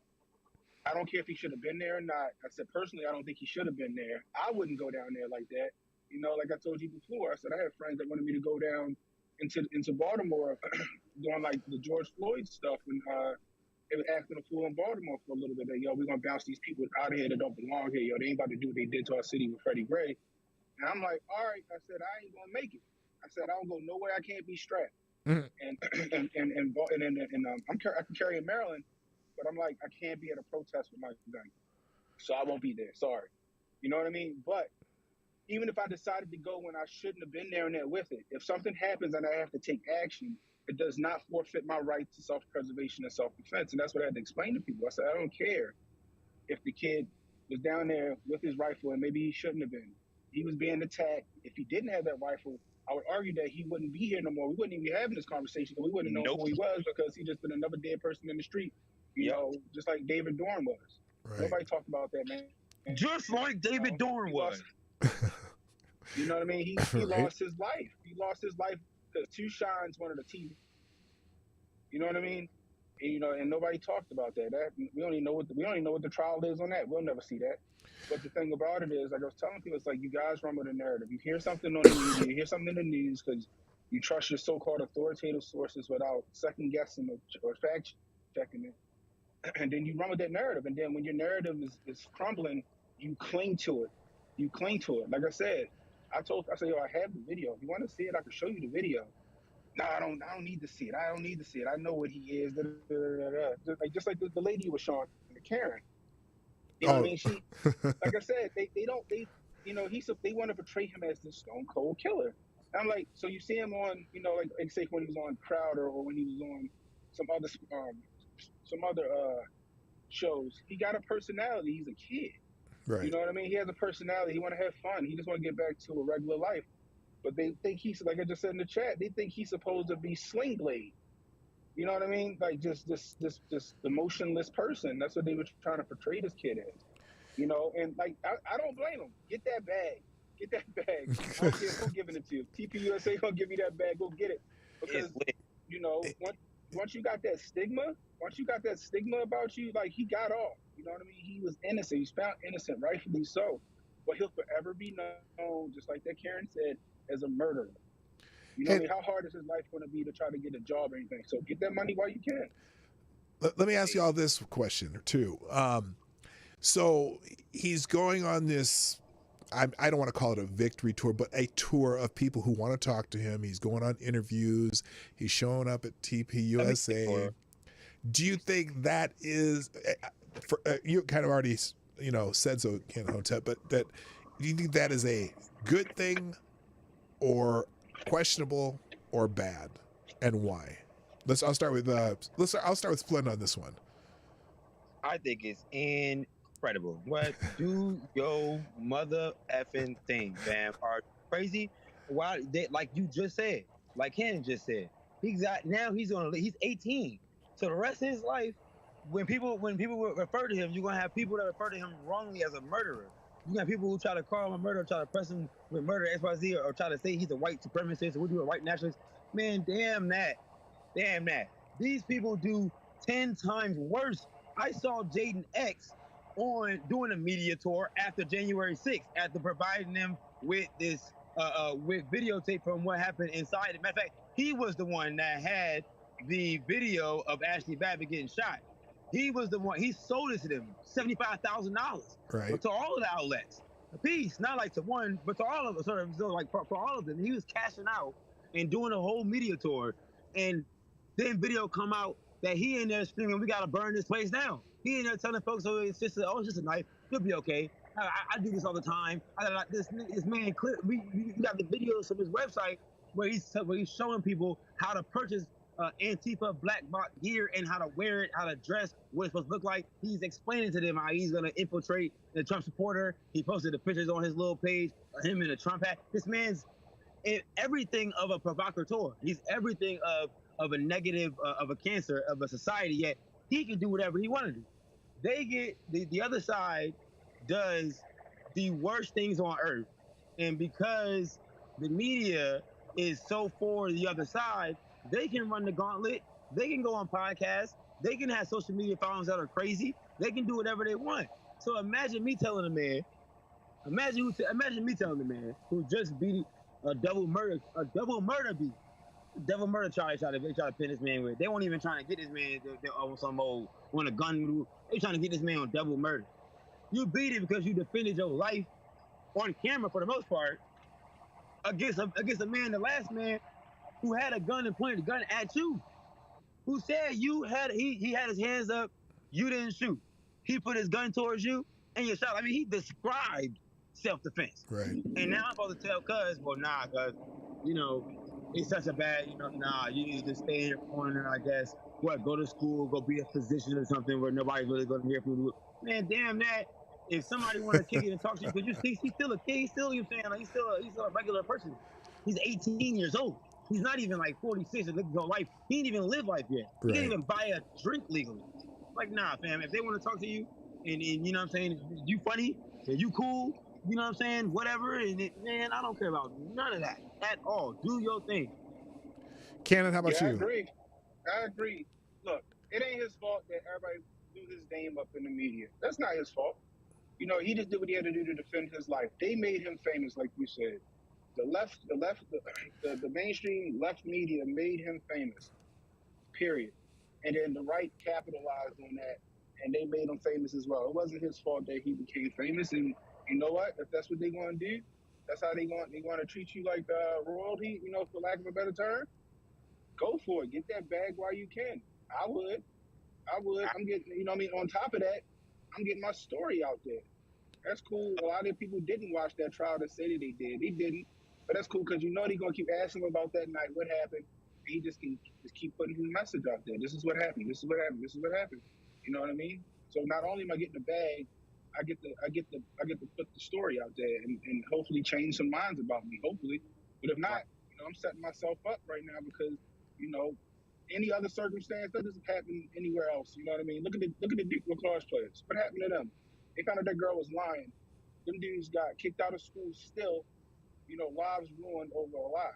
I don't care if he should have been there or not. I said, personally, I don't think he should have been there. I wouldn't go down there like that. Like I told you before, I said I had friends that wanted me to go down into Baltimore doing like the George Floyd stuff, and they were acting a fool in Baltimore for a little bit. That, yo, we're gonna bounce these people out of here that don't belong here. Yo, they ain't about to do what they did to our city with Freddie Gray. And I'm like, all right. I said I ain't gonna make it. I said I don't go nowhere. I can't be strapped. I can carry in Maryland, but I'm like, I can't be at a protest with my gun, so I won't be there. Sorry, you know what I mean? But even if I decided to go when I shouldn't have been there and there with it, if something happens and I have to take action, it does not forfeit my right to self-preservation and self-defense. And that's what I had to explain to people. I said, I don't care if the kid was down there with his rifle and maybe he shouldn't have been. He was being attacked. If he didn't have that rifle, I would argue that he wouldn't be here no more. We wouldn't even be having this conversation. We wouldn't know who he was because he just been another dead person in the street, you know, just like David Dorn was. Right. Nobody talked about that, man. Just like David Dorn was. You know what I mean? He lost his life. He lost his life because two shines wanted a TV. You know what I mean? And, you know, and nobody talked about that. We don't even know what the trial is on that. We'll never see that. But the thing about it is, like I was telling people, it's like you guys run with a narrative. You hear something on the media, you hear something in the news because you trust your so-called authoritative sources without second guessing or fact checking it, and then you run with that narrative. And then when your narrative is crumbling, you cling to it. You cling to it. Like I said, I said, yo, I have the video. If you want to see it, I can show you the video. No, I don't need to see it. I don't need to see it. I know what he is. Just like the lady you was showing, Karen. You know what I mean? She, like I said, they want to portray him as this stone cold killer. And I'm like, so you see him on, you know, like say when he was on Crowder or when he was on some other shows, he got a personality. He's a kid. Right. You know what I mean? He has a personality. He want to have fun. He just want to get back to a regular life. But they think he's, like I just said in the chat, they think he's supposed to be Sling Blade. You know what I mean? Like just the emotionless person. That's what they were trying to portray this kid as. You know, and like I don't blame him. Get that bag. Get that bag. I don't care who's giving it to you. TPUSA gonna give you that bag. Go get it. Because you know, once you got that stigma about you, like he got off. You know what I mean? He was innocent. He's found innocent, rightfully so. But he'll forever be known, just like that Karen said, as a murderer. You know what I mean? How hard is his life going to be to try to get a job or anything? So get that money while you can. Let me ask you all this question or two. So he's going on this, I don't want to call it a victory tour, but a tour of people who want to talk to him. He's going on interviews. He's showing up at TPUSA. Do you think that is, you kind of already, you know, said so, Ken Hotep, but do you think that is a good thing or questionable or bad, and why? I'll start with Splenda on this one. I think it's incredible. What do your mother effing thing, fam? Are crazy? Why? Like you just said, like Ken just said, he's 18. So the rest of his life, when people refer to him, you're gonna have people that refer to him wrongly as a murderer. You got people who try to call him a murderer, try to press him with murder, XYZ, or try to say he's a white supremacist, or we do a white nationalist. Man, damn that. These people do 10 times worse. I saw Jaden X doing a media tour after January 6th, after providing them with this with videotape from what happened inside. Matter of fact, he was the one that had the video of Ashley Babbitt getting shot. He was the one. He sold it to them, $75,000. Right. But to all of the outlets, a piece, not like to one, but to all of them. Sort of, so like for all of them, he was cashing out and doing a whole media tour. And then video come out that he in there screaming, "We gotta burn this place down." He in there telling folks, "Oh, it's just a knife. You'll be okay. I do this all the time." This man, we got the videos from his website where he's showing people how to purchase Antifa black box gear and how to wear it, how to dress, what it's supposed to look like. He's explaining to them how he's going to infiltrate the Trump supporter. He posted the pictures on his little page of him in a Trump hat. This man's everything of a provocateur. He's everything of a negative, of a cancer, of a society, yet he can do whatever he wanted to do. They get, the other side does the worst things on earth. And because the media is so for the other side, they can run the gauntlet. They can go on podcasts. They can have social media followers that are crazy. They can do whatever they want. So imagine me telling a man, who just beat a double murder beat. Double murder charge they try to pin this man with. They weren't even trying to get this man on some old on a gun. They trying to get this man on double murder. You beat it because you defended your life on camera for the most part against a man, the last man who had a gun and pointed a gun at you, who said he had his hands up, you didn't shoot. He put his gun towards you and you shot. I mean, he described self-defense. Right. And now I'm supposed to tell cuz, well, nah, cuz, you know, it's such a bad, nah, you need to just stay in your corner, I guess. What, go to school, go be a physician or something where nobody's really going to hear from you. Man, damn that. If somebody want to kick it and talk to you, because he's still a kid, he's still, you know what I'm saying, like, he's still a regular person. He's 18 years old. He's not even like 46 and living his life. He didn't even live life yet. He can't even buy a drink legally. Like, nah, fam, if they want to talk to you and you know what I'm saying, you funny, and you cool, you know what I'm saying, whatever, and man, I don't care about none of that at all. Do your thing. Cannon, how about you? I agree. Look, it ain't his fault that everybody blew his name up in the media. That's not his fault. You know, he just did what he had to do to defend his life. They made him famous, like you said. The mainstream left media made him famous, period. And then the right capitalized on that, and they made him famous as well. It wasn't his fault that he became famous. And you know what? If that's what they're going to do, that's how they want to treat you like royalty, you know, for lack of a better term. Go for it. Get that bag while you can. I would. I'm getting, you know what I mean? On top of that, I'm getting my story out there. That's cool. A lot of people didn't watch that trial that say that they did. They didn't. But that's cool because you know they're going to keep asking him about that night, what happened. And he just can just keep putting his message out there. This is what happened. This is what happened. This is what happened. You know what I mean? So not only am I getting the bag, I get to put the story out there and hopefully change some minds about me, hopefully. But if not, you know, I'm setting myself up right now because, you know, any other circumstance that doesn't happen anywhere else. You know what I mean? Look at the Duke lacrosse players. What happened to them? They found out that girl was lying. Them dudes got kicked out of school still, you know, lives ruined over a lie.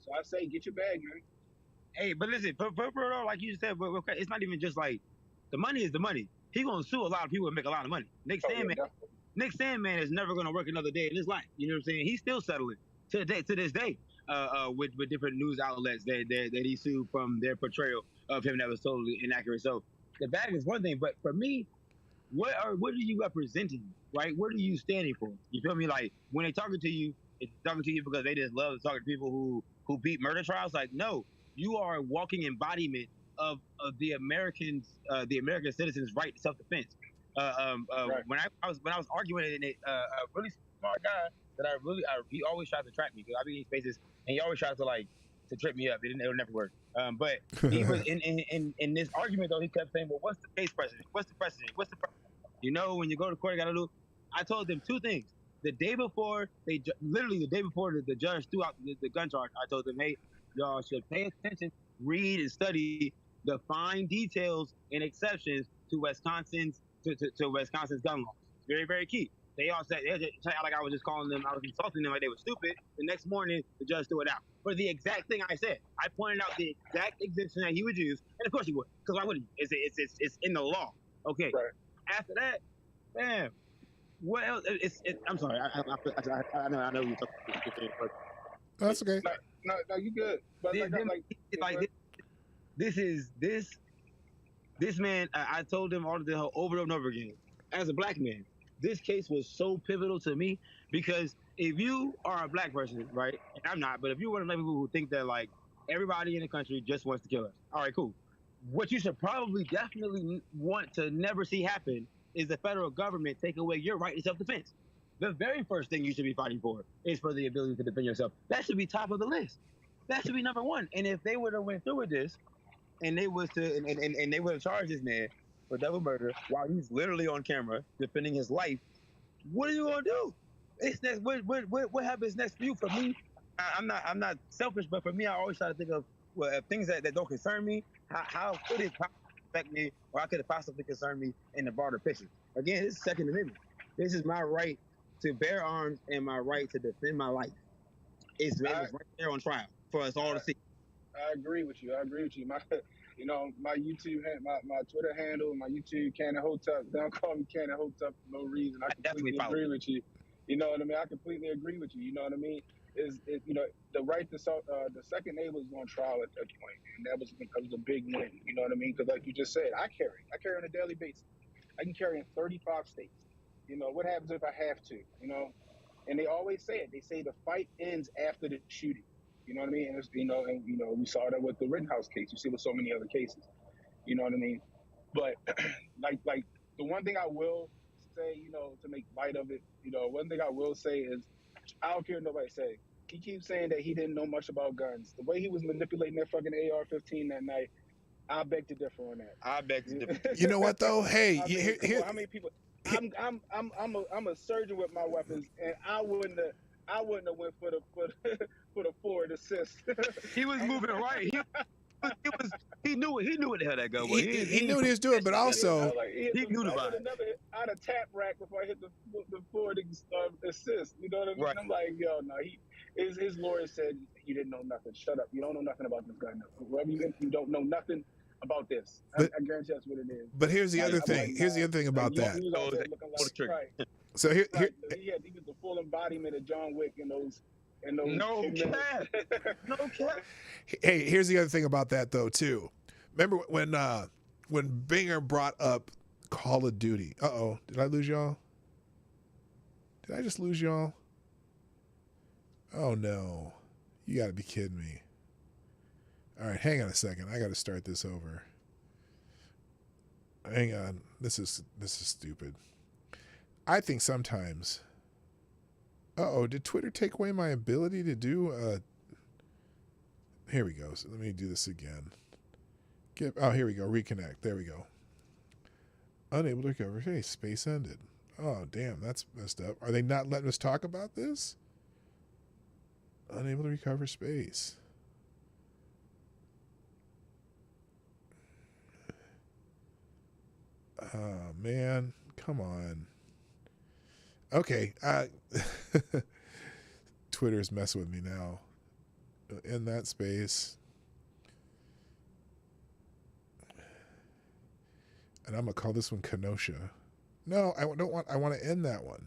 So I say, get your bag, man. Hey, but listen, like you said, okay, it's not even just like the money is the money. He's gonna sue a lot of people and make a lot of money. Nick Sandman is never gonna work another day in his life. You know what I'm saying? He's still settling to this day with different news outlets that he sued from their portrayal of him that was totally inaccurate. So the bag is one thing, but for me, what are you representing, right? What are you standing for? You feel me? Like when they talking to you, it's talking to you because they just love to talk to people who beat murder trials. Like, no, you are a walking embodiment of the American citizens' right to self-defense. Right. When I was arguing in it, a really smart guy that he always tries to trap me because I be in spaces and he always tries to trip me up. It'll never work. But he was in this argument though. He kept saying, "Well, what's the case precedent? What's the precedent? What's the precedent?" You know, when you go to court, you gotta do. I told them two things. The day before the judge threw out the gun charge, I told them, hey, y'all should pay attention, read and study the fine details and exceptions to Wisconsin's gun laws. Very, very key. They all said, like I was just calling them, I was insulting them like they were stupid. The next morning, the judge threw it out for the exact thing I said. I pointed out the exact exemption that he would use, and of course he would, because why wouldn't he? It's in the law. Okay. Right. After that, bam. What else? I'm sorry. I know you talking. That's okay. No, you good. But this man. I told him over and over again. As a black man, this case was so pivotal to me because if you are a black person, right? And I'm not, but if you're one of the people who think that like everybody in the country just wants to kill us, all right, cool. What you should probably definitely want to never see happen is the federal government take away your right to self-defense. The very first thing you should be fighting for is for the ability to defend yourself. That should be top of the list. That should be number one. And if they would have went through with this, and they would have charged this man for double murder while he's literally on camera defending his life, what are you gonna do? It's next. What happens next for you? For me, I'm not selfish, but for me, I always try to think of things that don't concern me. How could it affect me, or how could it possibly concern me in the broader picture? Again, this is Second Amendment. This is my right to bear arms and my right to defend my life. It's right there on trial for us all to see. I agree with you. My YouTube, my Twitter handle, my YouTube, Cannon Hotep. They don't call me Cannon Hotep for no reason. I completely agree with you. You know what I mean? I completely agree with you. You know what I mean? The right to the second neighbor was on trial at that point, and that was a big win. You know what I mean? Because like you just said, I carry on a daily basis. I can carry in 35 states. You know, what happens if I have to? You know, and they always say it. They say the fight ends after the shooting. You know what I mean? And it's, we saw that with the Rittenhouse case. You see with so many other cases. You know what I mean? But like the one thing I will say, to make light of it, one thing I will say is, I don't care what nobody say. He keeps saying that he didn't know much about guns. The way he was manipulating that fucking AR-15 that night, I beg to differ on that. I beg to differ. You know what though? Hey, I mean, come on, how many people? I'm a surgeon with my weapons, and I wouldn't have went for the forward assist. He was moving right. He knew what the hell that gun was. He knew what he was doing, but also he knew the vibe. I'd have tap rack before I hit the forward assist. You know what I mean? Right. I'm like, yo, no. His lawyer said he didn't know nothing. Shut up. You don't know nothing about this gun. Whoever you don't know nothing about this. I guarantee that's what it is. But here's the other thing. Like, here's the other thing about that. He was out there looking like, right. So here, Right. He was the full embodiment of John Wick in those. No cap. No cap. Hey, here's the other thing about that though too. Remember when Binger brought up Call of Duty? Uh-oh, did I lose y'all? Did I just lose y'all? Oh no, you got to be kidding me. All right, hang on a second. I got to start this over. Hang on. This is stupid. I think sometimes. Uh-oh, did Twitter take away my ability to do Here we go. So let me do this again. Here we go. Reconnect. There we go. Unable to recover. Hey, space ended. Oh, damn. That's messed up. Are they not letting us talk about this? Unable to recover space. Oh, man. Come on. Okay. Twitter's messing with me now. In that space. And I'm going to call this one Kenosha. No, I want to end that one.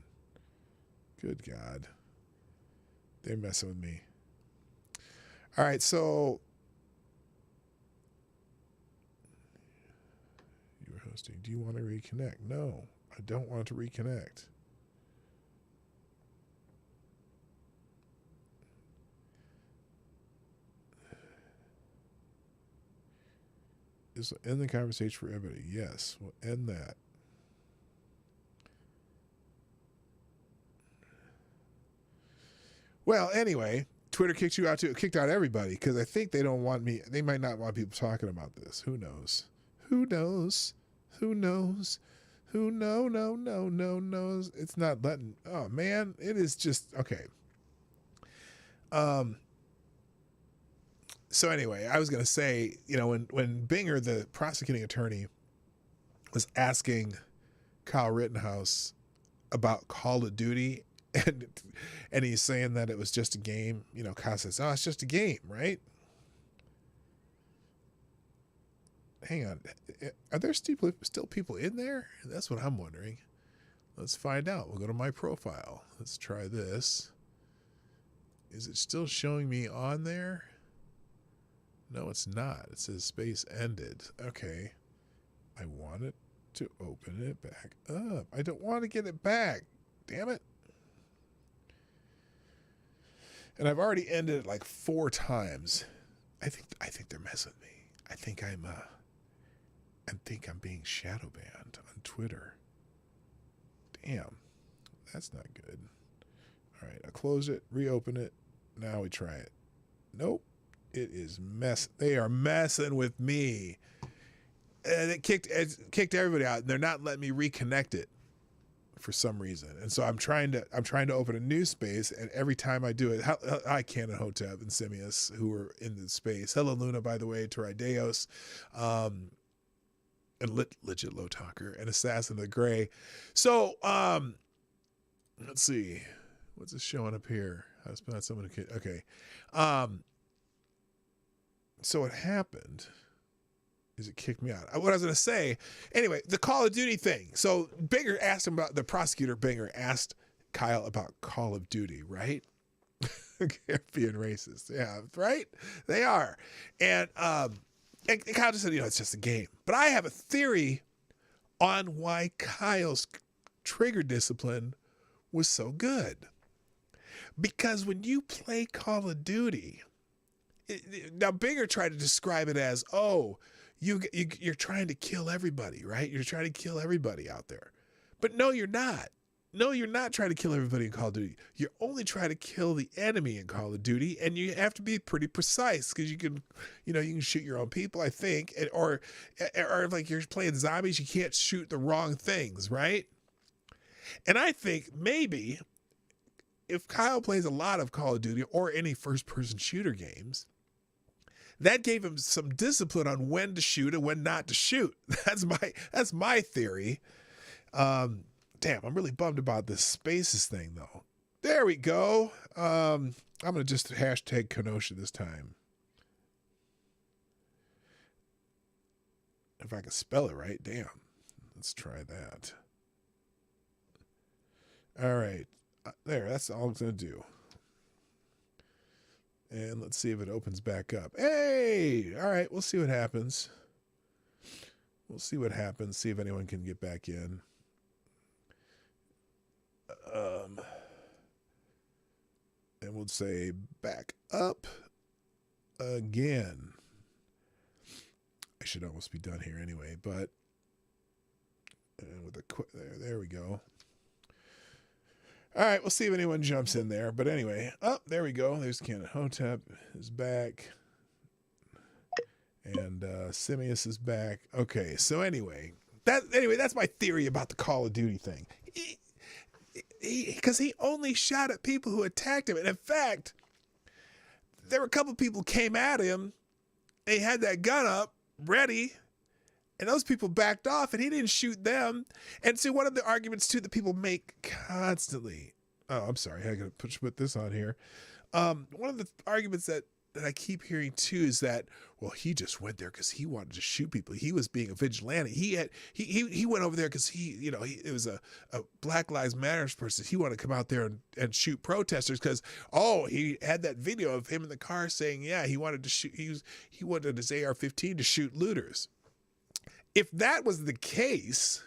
Good God. They're messing with me. All right, so you were hosting. Do you want to reconnect? No, I don't want to reconnect. Is end the conversation for everybody? Yes, we'll end that. Well, anyway, Twitter kicked you out too. Kicked out everybody because I think they don't want me. They might not want people talking about this. Who knows? Who knows? Who knows? Who knows? It's not letting. Oh man, it is just okay. So anyway, I was going to say, when Binger, the prosecuting attorney, was asking Kyle Rittenhouse about Call of Duty, and he's saying that it was just a game, Kyle says, "Oh, it's just a game, right?" Hang on, are there still people in there? That's what I'm wondering. Let's find out. We'll go to my profile. Let's try this. Is it still showing me on there? No, it's not. It says space ended. Okay. I want it to open it back up. I don't want to get it back. Damn it. And I've already ended it like 4 times. I think they're messing with me. I think I'm being shadow banned on Twitter. Damn. That's not good. All right, I'll close it, reopen it. Now we try it. Nope. It is They are messing with me. And it kicked everybody out, and they're not letting me reconnect it for some reason. And so I'm trying to open a new space, and every time I do it, hi Ken and Hotep and Simius, who are in the space. Hello Luna, by the way, Torideos, and legit low talker and Assassin of the Gray. So let's see, what's this showing up here? I was not someone who could. Okay. So what happened is it kicked me out. What I was going to say, anyway, the Call of Duty thing. So Binger asked him about, the prosecutor Binger asked Kyle about Call of Duty, right? Being racist. Yeah, right? They are. And Kyle just said, it's just a game. But I have a theory on why Kyle's trigger discipline was so good. Because when you play Call of Duty, Now Bigger tried to describe it as, oh, you're trying to kill everybody, right? You're trying to kill everybody out there. But no, you're not. No, you're not trying to kill everybody in Call of Duty. You're only trying to kill the enemy in Call of Duty, and you have to be pretty precise because you can shoot your own people, I think, or like you're playing zombies, you can't shoot the wrong things, right? And I think maybe if Kyle plays a lot of Call of Duty or any first-person shooter games, that gave him some discipline on when to shoot and when not to shoot. That's my theory. Damn, I'm really bummed about this Spaces thing, though. There we go. I'm going to just hashtag Kenosha this time. If I can spell it right. Damn. Let's try that. All right. There, that's all I'm going to do. And let's see if it opens back up. Hey! All right, we'll see what happens. We'll see what happens. See if anyone can get back in. And we'll say back up again. I should almost be done here anyway, but with a there we go. All right, we'll see if anyone jumps in there. But anyway, there we go. There's Canon Hotep is back. And Simius is back. Okay, so anyway, that's my theory about the Call of Duty thing. Because he only shot at people who attacked him. And in fact, there were a couple people came at him. They had that gun up, ready. And those people backed off, and he didn't shoot them. And see, one of the arguments, too, that people make constantly. Oh, I'm sorry. I got to put this on here. One of the arguments that I keep hearing, too, is that, well, he just went there because he wanted to shoot people. He was being a vigilante. He went over there because it was a Black Lives Matter person. He wanted to come out there and shoot protesters because, he had that video of him in the car saying, yeah, he wanted to shoot. He wanted his AR-15 to shoot looters. If that was the case,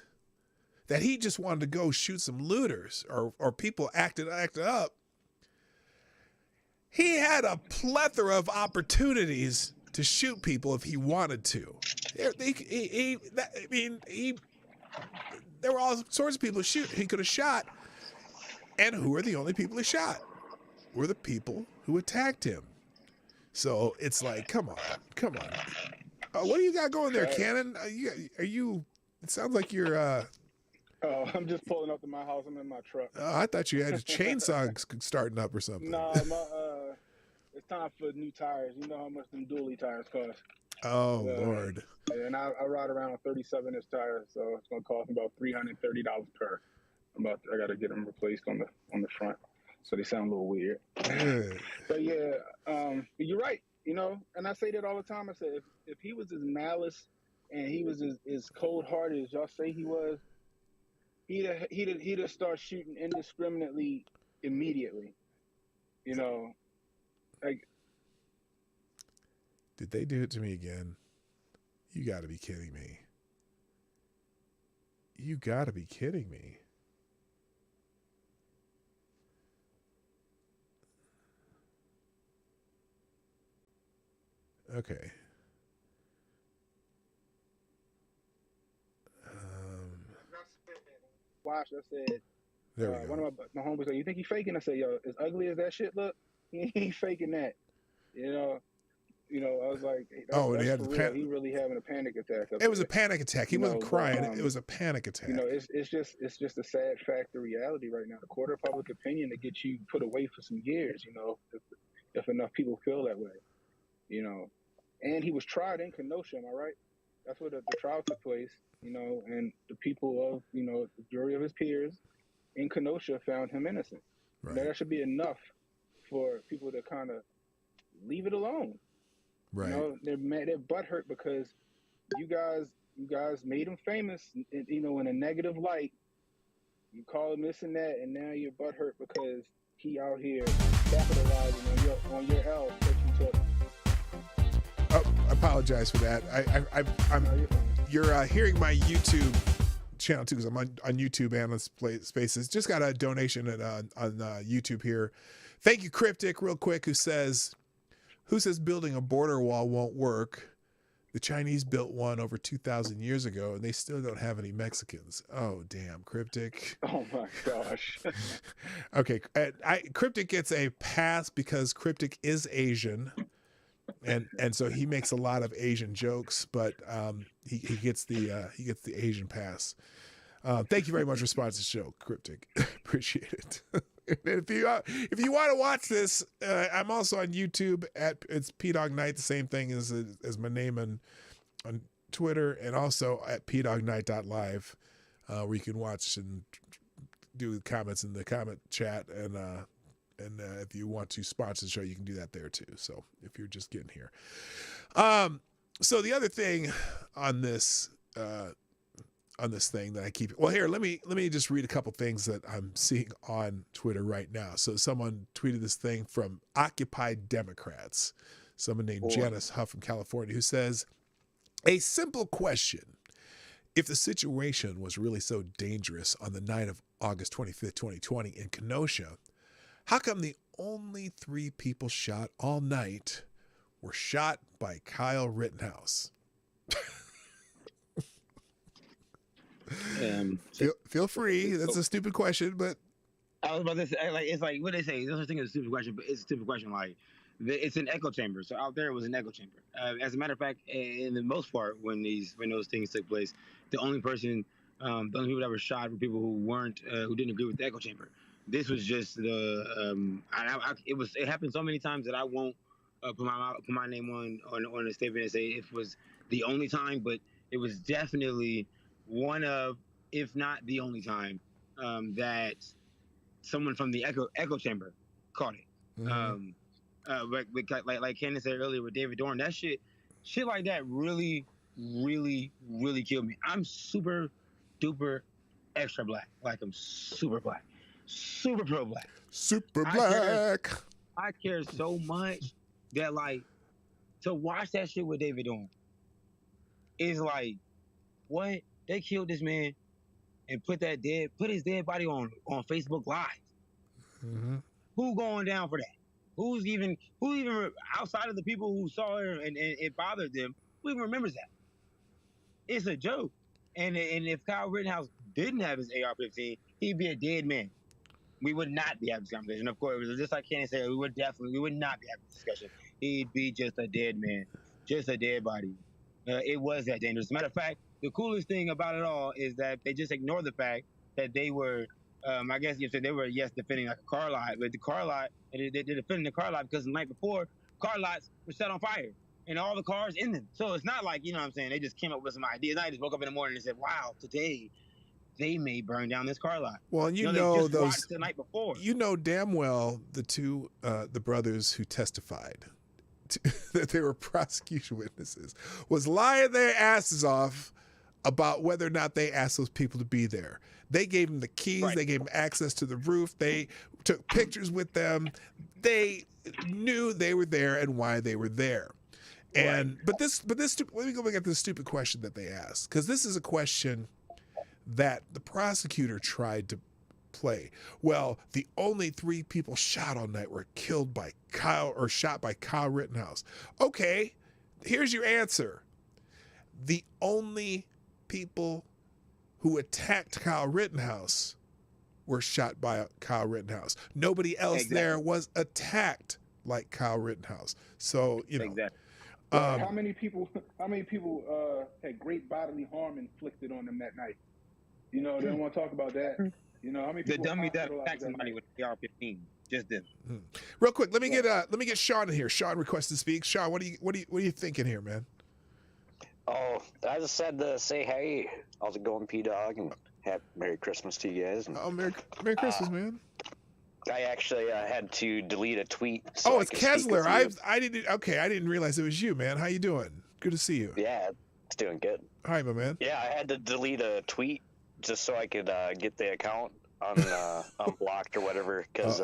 that he just wanted to go shoot some looters or people acting up, he had a plethora of opportunities to shoot people if he wanted to. There were all sorts of people he could have shot. And who are the only people he shot? Were the people who attacked him. So it's like, come on. What do you got going there, Cannon? Are you? It sounds like you're. Oh, I'm just pulling up to my house. I'm in my truck. Oh, I thought you had a chainsaw starting up or something. Nah, it's time for new tires. You know how much them dually tires cost. Oh Lord. And I ride around on 37-inch tires, so it's gonna cost me about $330 per. I got to get them replaced on the front, so they sound a little weird. But yeah, you're right. And I say that all the time. I say if he was as malice and he was as cold-hearted as y'all say he was, he'd have started shooting indiscriminately immediately. Like, did they do it to me again? You got to be kidding me. You got to be kidding me. Okay. Watch, I said, there we go. One of my homeboys said, you think he faking? I said, yo, as ugly as that shit look, he ain't faking that. I was like, and he had he really having a panic attack. It was a panic attack. He wasn't crying. It was a panic attack. It's just a sad fact of reality right now. The court of public opinion that gets you put away for some years, if enough people feel that way, And he was tried in Kenosha, am I right? That's where the trial took place, and the people of, the jury of his peers in Kenosha found him innocent. Right. Now, that should be enough for people to kind of leave it alone. Right. They're butthurt because you guys made him famous, in a negative light. You call him this and that, and now you're butthurt because he out here capitalizing on your L that you took. Oh, I apologize for that. You're hearing my YouTube channel too, because I'm on YouTube Analyst Spaces. Just got a donation on YouTube here. Thank you, Cryptic, real quick, who says, Who says building a border wall won't work? The Chinese built one over 2,000 years ago, and they still don't have any Mexicans. Oh, damn, Cryptic. Oh my gosh. Okay, Cryptic gets a pass because Cryptic is Asian, and so he makes a lot of Asian jokes, but he gets the Asian pass. Thank you very much for sponsoring the show, Cryptic. Appreciate it. And if you want to watch this, I'm also on YouTube it's PDawgKnight, the same thing as my name on Twitter, and also at PDawgKnight.live, where you can watch and do comments in the comment chat, and if you want to sponsor the show, you can do that there too. So if you're just getting here, so the other thing on this thing that I keep, well, here, let me just read a couple things that I'm seeing on Twitter right now. So someone tweeted this thing from Occupied Democrats, someone named Janice Huff from California, who says, a simple question. If the situation was really so dangerous on the night of August 25th, 2020 in Kenosha, how come the only 3 people shot all night were shot by Kyle Rittenhouse? Feel free. That's a stupid question, but I was about to say, like, it's like what they say. There's such thing as a stupid question, but it's a stupid question. Like, it's an echo chamber. So out there, it was an echo chamber. As a matter of fact, in the most part, when those things took place, the only people that were shot were people who didn't agree with the echo chamber. This was just it happened so many times that I won't put my name on a statement and say it was the only time, but it was definitely one of, if not the only time, that someone from the echo chamber caught it. Mm-hmm. Like Candace said earlier with David Dorn, that shit like that really, really, really killed me. I'm super duper extra black. Like, I'm super black, super pro black, super black. I care so much that, like, to watch that shit with David Dorn is like, what? They killed this man and put his dead body on Facebook Live. Mm-hmm. Who going down for that? Who even outside of the people who saw her and it bothered them, who even remembers that? It's a joke. And if Kyle Rittenhouse didn't have his AR-15, he'd be a dead man. We would not be having this conversation. Of course, just like Kenny said, we would not be having this discussion. He'd be just a dead man, just a dead body. It was that dangerous. As a matter of fact, the coolest thing about it all is that they just ignored the fact that they were, I guess you said they were, yes, defending like a car lot, but the car lot, they're defending the car lot because the night before, car lots were set on fire and all the cars in them. So it's not like, you know what I'm saying, they just came up with some ideas. I just woke up in the morning and said, wow, today they may burn down this car lot. Well, and they just watched the night before. You know damn well the two, the brothers who testified that they were prosecution witnesses was lying their asses off about whether or not they asked those people to be there. They gave them the keys. Right. They gave them access to the roof. They took pictures with them. They knew they were there and why they were there. And right. but this let me go back at this stupid question that they asked, because this is a question that the prosecutor tried to play. Well, the only 3 people shot all night were shot by Kyle Rittenhouse. Okay, here's your answer. The only people who attacked Kyle Rittenhouse were shot by Kyle Rittenhouse. Nobody else there was attacked like Kyle Rittenhouse. So, you know. Exactly. How many people had great bodily harm inflicted on them that night? You know, they don't want to talk about that. You know, how many people the dummy that attacked somebody with AR-15, just them. Real quick, let me get Sean in here. Sean requested to speak. Sean, what are you thinking here, man? Oh, I just said to say hey. How's it going, P-Dawg? And happy Merry Christmas to you guys. And, Merry Christmas, man. I actually had to delete a tweet. So it's Kessler. I didn't realize it was you, man. How you doing? Good to see you. Yeah, it's doing good. Hi, my man. Yeah, I had to delete a tweet just so I could get the account unblocked or whatever, because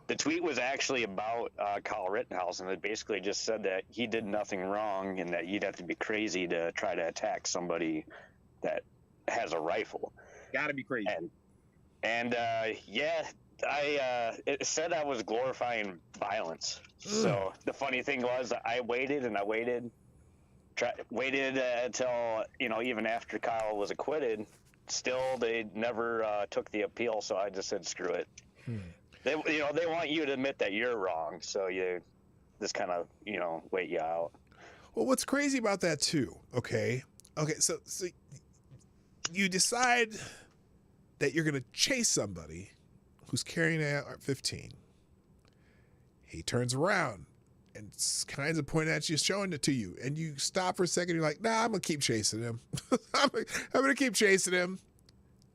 the tweet was actually about Kyle Rittenhouse, and it basically just said that he did nothing wrong and that you'd have to be crazy to try to attack somebody that has a rifle. Gotta be crazy. And yeah, It said I was glorifying violence. So the funny thing was, I waited and I waited, waited until, you know, even after Kyle was acquitted, still they never took the appeal. So I just said, screw it. They want you to admit that you're wrong. So you just kind of, you know, wait you out. Well, what's crazy about that too? Okay, so you decide that you're going to chase somebody who's carrying an AR-15. He turns around and kinds of pointing at you, showing it to you, and you stop for a second. You're like, nah, I'm going to keep chasing him. I'm going to keep chasing him.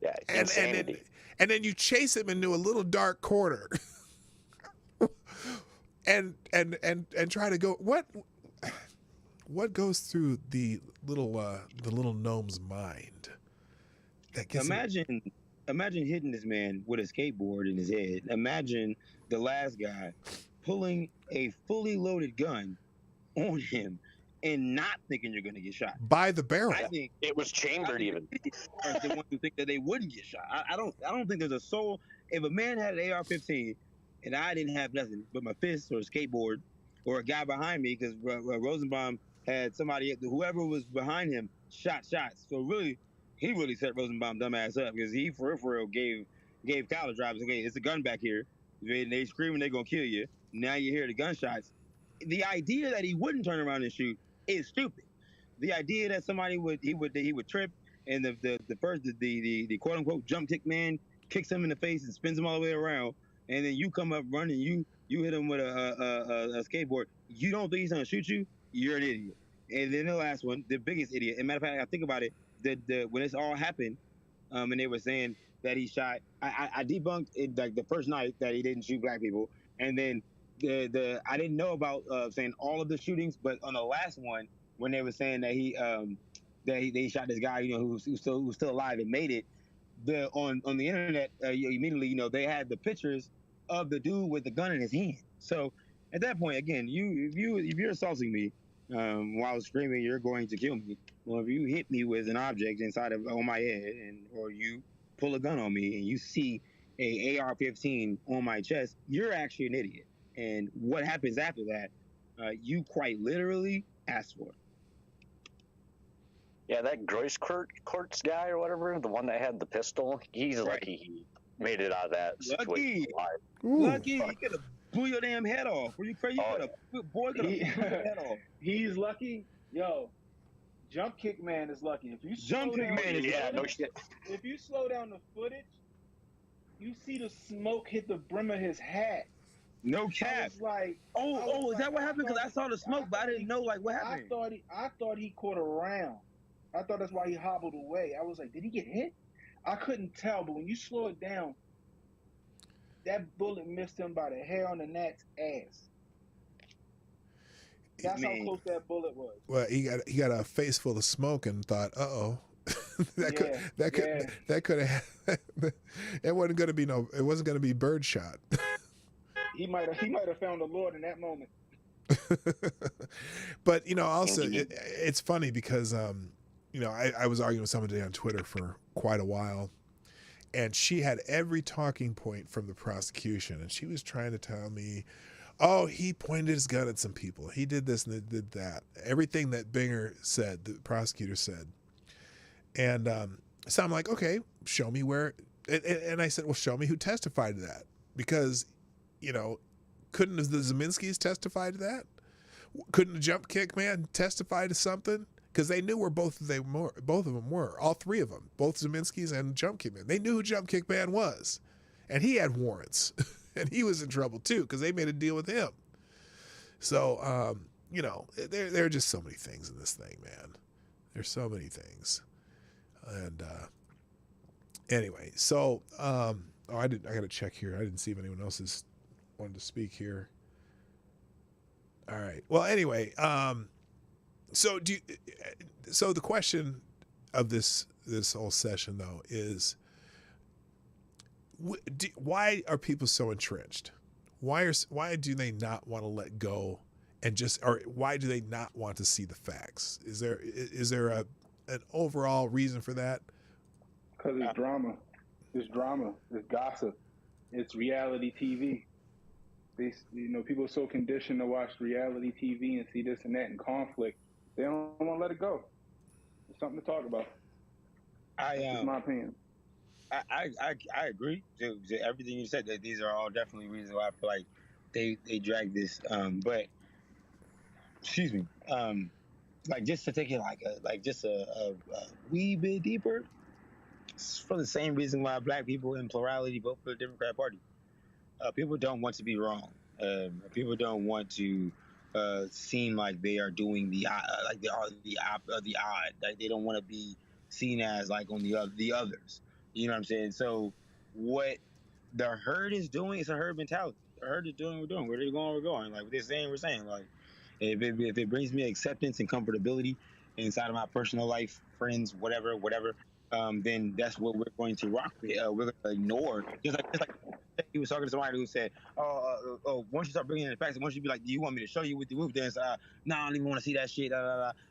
Yeah, insanity. And then you chase him into a little dark corner and try to go, what goes through the little gnome's mind? That gets Imagine hitting this man with a skateboard in his head. Imagine the last guy pulling a fully loaded gun on him and not thinking you're going to get shot. By the barrel. I think it was chambered even. Are the ones who think that they wouldn't get shot. I don't think there's a soul. If a man had an AR-15 and I didn't have nothing but my fist or a skateboard or a guy behind me, because Rosenbaum had somebody, whoever was behind him, shot shots. So really, he really set Rosenbaum dumbass up, because he for real gave Kyle drivers, okay, it's a gun back here. They screaming they're gonna kill you. Now you hear the gunshots. The idea that he wouldn't turn around and shoot is stupid. The idea that somebody would trip and the quote unquote jump kick man kicks him in the face and spins him all the way around, and then you come up running, you hit him with a skateboard. You don't think he's gonna shoot you? You're an idiot. And then the last one, the biggest idiot. And matter of fact, I think about it. When this all happened, and they were saying that he shot, I debunked it like the first night that he didn't shoot black people, and then I didn't know about saying all of the shootings, but on the last one when they were saying that they shot this guy, you know, who's still alive and made it, on the internet, immediately, you know, they had the pictures of the dude with the gun in his hand. So at that point, again, if you're assaulting me while I was screaming, you're going to kill me. Well, if you hit me with an object on my head, or you pull a gun on me and you see a AR-15 on my chest, you're actually an idiot. And what happens after that, you quite literally asked for it. Yeah, that Groiskortz guy or whatever, the one that had the pistol, he's lucky he made it out of that situation alive. Lucky, he could have blew your damn head off. Were you crazy? Boy could have blew your head off. He's lucky. Yo, Jump Kick Man is lucky. If you no shit. If you slow down the footage, you see the smoke hit the brim of his hat. No cap. Is that what happened? Because I saw the smoke, but I didn't know what happened. I thought he caught a round. I thought that's why he hobbled away. I was like, did he get hit? I couldn't tell, but when you slow it down, that bullet missed him by the hair on the gnat's ass. That's how close that bullet was. Well, he got a face full of smoke and thought, uh-oh. that could have it wasn't going to be birdshot. He might have found the Lord in that moment. But, you know, also it's funny because you know, I was arguing with somebody on Twitter for quite a while, and she had every talking point from the prosecution, and she was trying to tell me, oh, he pointed his gun at some people. He did this and did that. Everything that Binger said, the prosecutor said. And so I'm like, okay, show me where. And I said, well, show me who testified to that. Because, you know, couldn't the Zeminskis testify to that? Couldn't the Jump Kick Man testify to something? Because they knew where both of them were. All three of them, both Zeminskis and Jump Kick Man. They knew who Jump Kick Man was. And he had warrants. And he was in trouble too, because they made a deal with him. So, you know, there are just so many things in this thing, man. There's so many things. And anyway, so I got to check here. I didn't see if anyone else is wanted to speak here. All right. Well, anyway, so the question of this whole session though is, why are people so entrenched? Why do they not want to let go or why do they not want to see the facts? Is there an overall reason for that? Because it's drama. It's drama. It's gossip. It's reality TV. People are so conditioned to watch reality TV and see this and that and conflict. They don't want to let it go. It's something to talk about. That's my opinion. I agree to everything you said. That these are all definitely reasons why I feel like they drag this. But excuse me. Like just to take it just a wee bit deeper. It's for the same reason why black people in plurality vote for the Democrat Party. People don't want to be wrong. People don't want to seem like they are doing like they are the odd. Like they don't want to be seen as like on the others. You know what I'm saying? So what the herd is doing is a herd mentality. The herd is doing what we're doing. Where they're going, we're going. Like what they're saying, we're saying. Like if it brings me acceptance and comfortability inside of my personal life, friends, whatever, then that's what we're going to rock with. We're going to ignore just like he was talking to somebody who said, once you start bringing in the facts, once you be like, do you want me to show you with the roof dance? No, I don't even want to see that shit.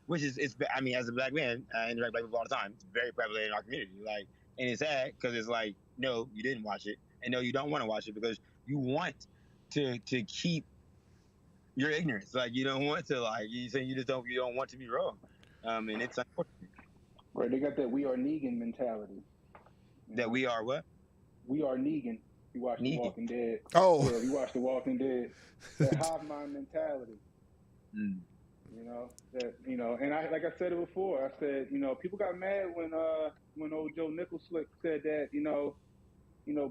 Which is, I mean, as a black man, I interact with black people all the time. It's very prevalent in our community. Like, and it's sad because it's like, no, you didn't watch it, and no, you don't want to watch it because you want to keep your ignorance. Like, you don't want to, like, you say you don't want to be wrong, and it's unfortunate. Right, they got that we are Negan mentality. That we are what? We are Negan. You watch The Walking Dead. Oh. Yeah, you watch The Walking Dead. That hive mind mentality. And I like I said it before. I said, people got mad when old Joe Nichols said that,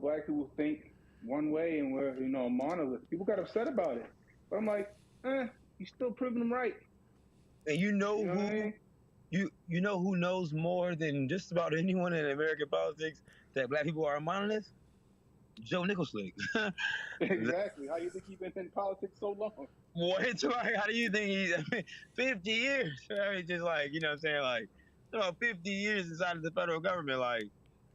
black people think one way and we're, a monolith. People got upset about it. But I'm like, you still proving them right. And you know who knows more than just about anyone in American politics that black people are a monolith? Joe Nichols. Exactly. How do you think he's been in politics so long? What? Like, how do you think he's 50 years? I mean, just like, you know what I'm saying? Like, about 50 years inside of the federal government. Like,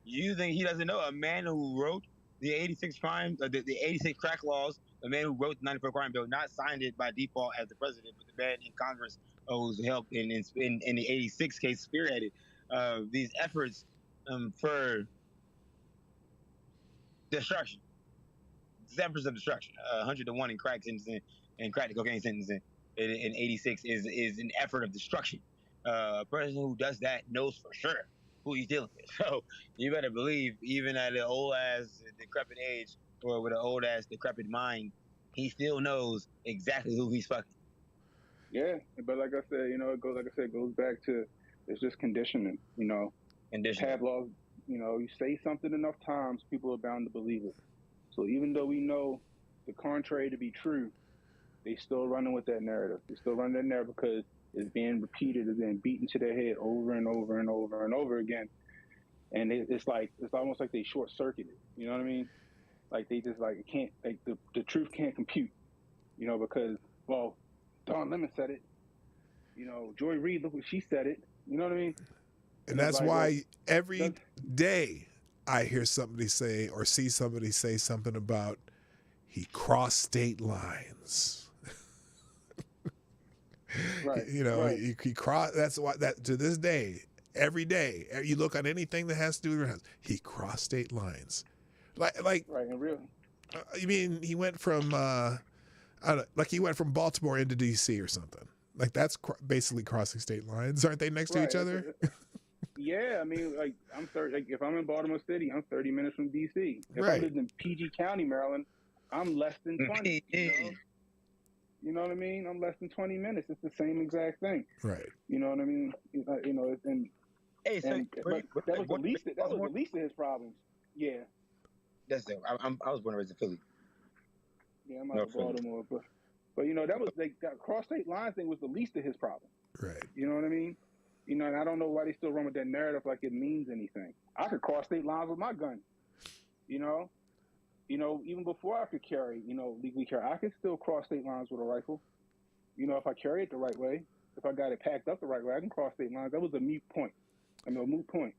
you think he doesn't know a man who wrote the 86 crimes, the 86 crack laws, the man who wrote the 94 crime bill, not signed it by default as the president, but the man in Congress who's helped in the 86 case spearheaded these efforts for destruction. Efforts of destruction. 100 to 1 in crack sentencing and crack cocaine sentencing in 86 is an effort of destruction. A person who does that knows for sure who he's dealing with. So you better believe, even at an old ass decrepit age or with an old ass decrepit mind, he still knows exactly who he's fucking. Yeah, but like I said, it goes back to it's just conditioning. Conditioning. Pavlov. You say something enough times, people are bound to believe it. So even though we know the contrary to be true, they still running with that narrative. They still running that narrative because it's being repeated, it's being beaten to their head over and over and over and over again. And it's almost like they short circuited. You know what I mean? Like they just like it can't, like the truth can't compute. Because Don Lemon said it. Joy Reid, look what she said it. You know what I mean? And that's why every day I hear somebody say or see somebody say something about he crossed state lines. Right. Right. He crossed. That's why that to this day, every day you look on anything that has to do with Rittenhouse, he crossed state lines. Like right, and real. You mean he went from he went from Baltimore into DC or something? Like that's basically crossing state lines, aren't they next to each other? Yeah, I mean, like I'm 30. Like if I'm in Baltimore City, I'm 30 minutes from DC. If I lived in PG County, Maryland, I'm less than 20. You know what I mean? I'm less than 20 minutes. It's the same exact thing. Right. You know what I mean? But that was the least of his problems. Yeah. That's it. I was born and raised in Philly. Yeah, I'm out of Baltimore, but that was like that cross state line thing was the least of his problem. Right. You know what I mean? And I don't know why they still run with that narrative like it means anything. I could cross state lines with my gun. Even before I could carry, legally carry, I could still cross state lines with a rifle. If I carry it the right way, if I got it packed up the right way, I can cross state lines. That was a moot point. A moot point.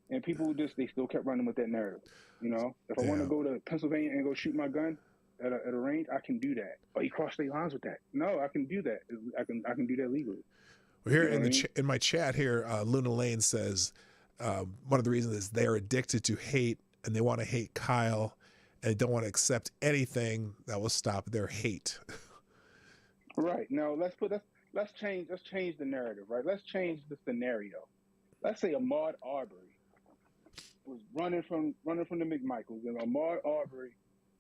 And people they still kept running with that narrative. If I want to go to Pennsylvania and go shoot my gun at a range, I can do that. Oh, you cross state lines with that? No, I can do that. I can do that legally. Well, here in my chat here, Luna Lane says one of the reasons is they're addicted to hate and they want to hate Kyle and don't want to accept anything that will stop their hate. Right. Now let's change the narrative, right? Let's change the scenario. Let's say Ahmaud Arbery was running from the McMichaels, and Ahmaud Arbery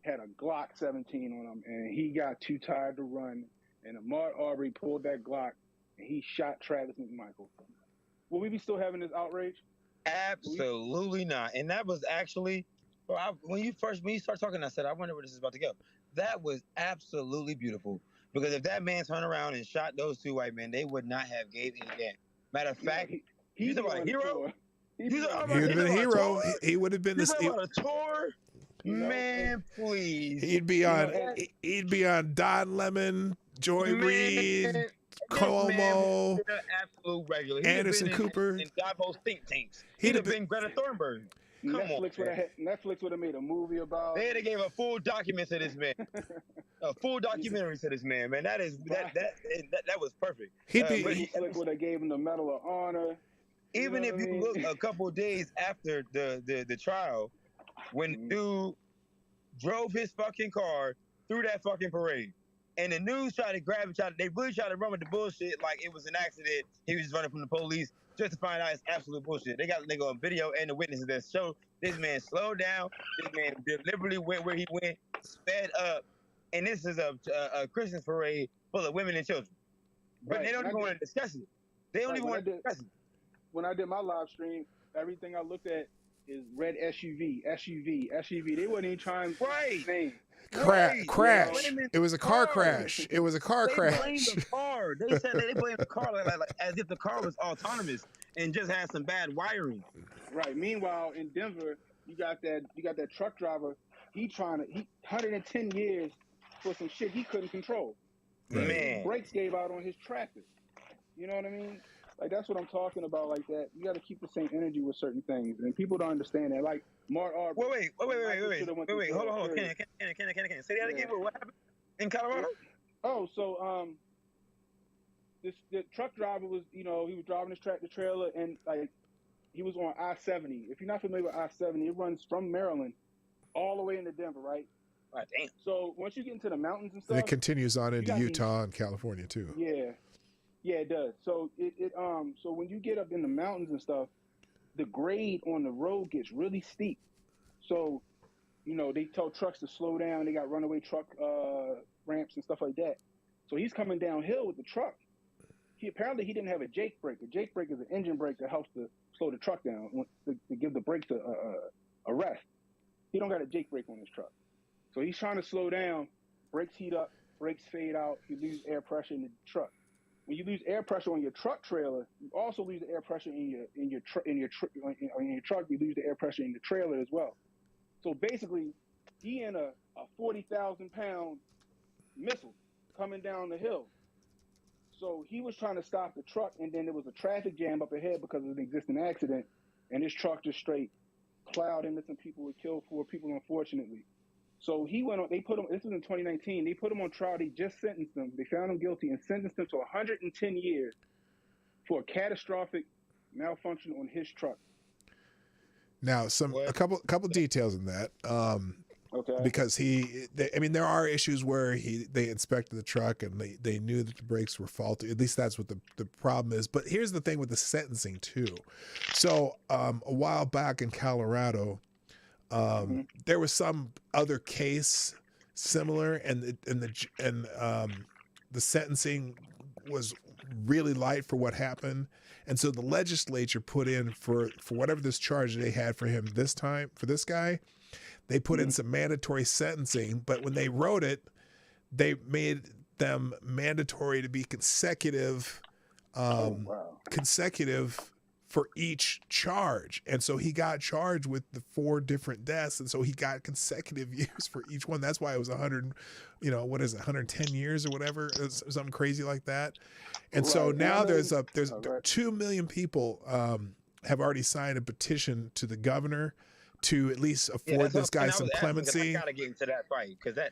had a Glock 17 on him, and he got too tired to run, and Ahmaud Arbery pulled that Glock and he shot Travis McMichael. Will we be still having this outrage? Absolutely not. And that was actually, when you start talking, I said, I wonder where this is about to go. That was absolutely beautiful. Because if that man turned around and shot those two white men, they would not have gave any damn. Matter of fact, he's about a hero. He would have been a hero. He would have been this. He's about a tour. Man, please. He'd be on Don Lemon, Joy Reid, Cuomo, absolute regular. Anderson Cooper, in Davos think tanks. He'd have been Greta Thunberg. Netflix would have made a movie about. They gave a full document to this man, a full documentary to this man. Man, that was perfect. Netflix would have gave him the Medal of Honor. Even if you look a couple of days after the trial, when the dude drove his fucking car through that fucking parade, and the news tried to grab it, they really tried to run with the bullshit like it was an accident. He was just running from the police. Just to find out it's absolute bullshit. They got the nigga on video and the witnesses that show this man slowed down. This man deliberately went where he went, sped up, and this is a Christmas parade full of women and children. But they don't even want to discuss it. They don't even want to discuss it. When I did my live stream, everything I looked at is red SUV. They wasn't even trying to name. Crash. It was a car crash. It was a car crash. They blamed the car. They said they blamed the car like as if the car was autonomous and just had some bad wiring. Right. Meanwhile, in Denver, you got that truck driver. He 110 years for some shit he couldn't control. Right. Man, brakes gave out on his traffic. You know what I mean? Like, that's what I'm talking about. Like that, you got to keep the same energy with certain things, and people don't understand that. Like Mark Arbery. Wait. Hold on. Can say that again? What happened in Colorado? Oh, so the truck driver was, he was driving his tractor trailer, and like he was on I-70. If you're not familiar with I-70, it runs from Maryland all the way into Denver, right? God damn. So once you get into the mountains and stuff, it continues on into Utah and California too. Yeah, it does. So so when you get up in the mountains and stuff, the grade on the road gets really steep. So, they tell trucks to slow down. They got runaway truck ramps and stuff like that. So he's coming downhill with the truck. He didn't have a Jake brake. A Jake brake is an engine brake that helps to slow the truck down to give the brakes a rest. He don't got a Jake brake on his truck. So he's trying to slow down. Brakes heat up. Brakes fade out. You lose air pressure in the truck. When you lose air pressure on your truck trailer, you also lose the air pressure in your truck. You lose the air pressure in the trailer as well. So basically, he in a 40,000-pound missile coming down the hill. So he was trying to stop the truck, and then there was a traffic jam up ahead because of an existing accident, and his truck just straight plowed into some people. It killed 4 people, unfortunately. So he went on. This was in 2019. They put him on trial. They just sentenced him. They found him guilty and sentenced him to 110 years for a catastrophic malfunction on his truck. Now, a couple details in that. Okay. Because there are issues where they inspected the truck and they knew that the brakes were faulty. At least that's what the problem is. But here's the thing with the sentencing too. So a while back in Colorado, there was some other case similar, and the sentencing was really light for what happened, and so the legislature put in for whatever this charge they had for him this time for this guy, they put in some mandatory sentencing. But when they wrote it, they made them mandatory to be consecutive. Consecutive for each charge. And so he got charged with the 4 different deaths. And so he got consecutive years for each one. That's why it was 110 years or whatever, something crazy like that. And so now there's 2 million people have already signed a petition to the governor to at least afford this guy some clemency. I gotta get into that fight because that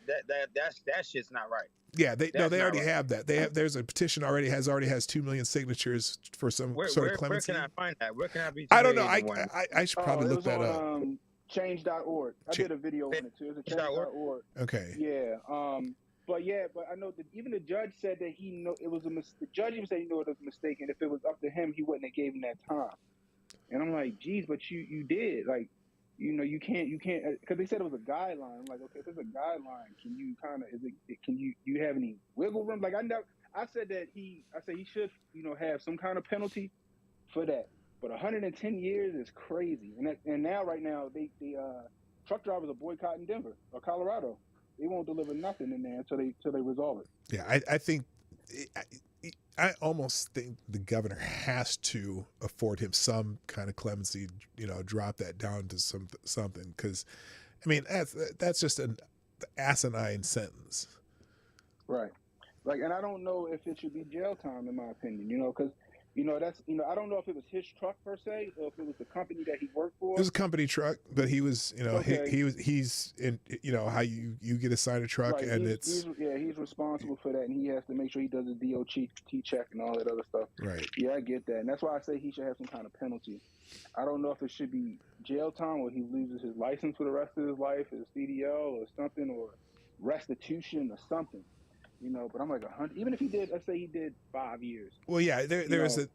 shit's not right. Yeah, they already have that. There's a petition already has 2 million signatures for some sort of clemency. Where can I find that? Where can I be? I don't know. I should probably look that up. Change.org. I did a video on it too. It's a change.org. Okay. Yeah. But I know that even the judge said that it was a mistake. The judge even said he knew it was a mistake, and if it was up to him, he wouldn't have gave him that time. And I'm like, geez, but you did. Like, you can't, because they said it was a guideline. I'm like, okay, if it's a guideline, can you you have any wiggle room? Like, I said he should, have some kind of penalty for that. But 110 years is crazy. And right now, the truck drivers are boycotting Denver or Colorado. They won't deliver nothing in there until they resolve it. Yeah, I think, I almost think the governor has to afford him some kind of clemency, drop that down to something. Because, I mean, that's just an asinine sentence. Right. Like, and I don't know if it should be jail time, in my opinion, because that's, I don't know if it was his truck per se, or if it was the company that he worked for. It was a company truck, but he was, Okay. he's in, how you get assigned a truck, right. and he's responsible for that, and he has to make sure he does his DOT check and all that other stuff. Right. Yeah, I get that, and that's why I say he should have some kind of penalty. I don't know if it should be jail time, or he loses his license for the rest of his life, his CDL or something, or restitution or something. But I'm like 100. Even if he did, let's say he did 5 years. Well, yeah, there is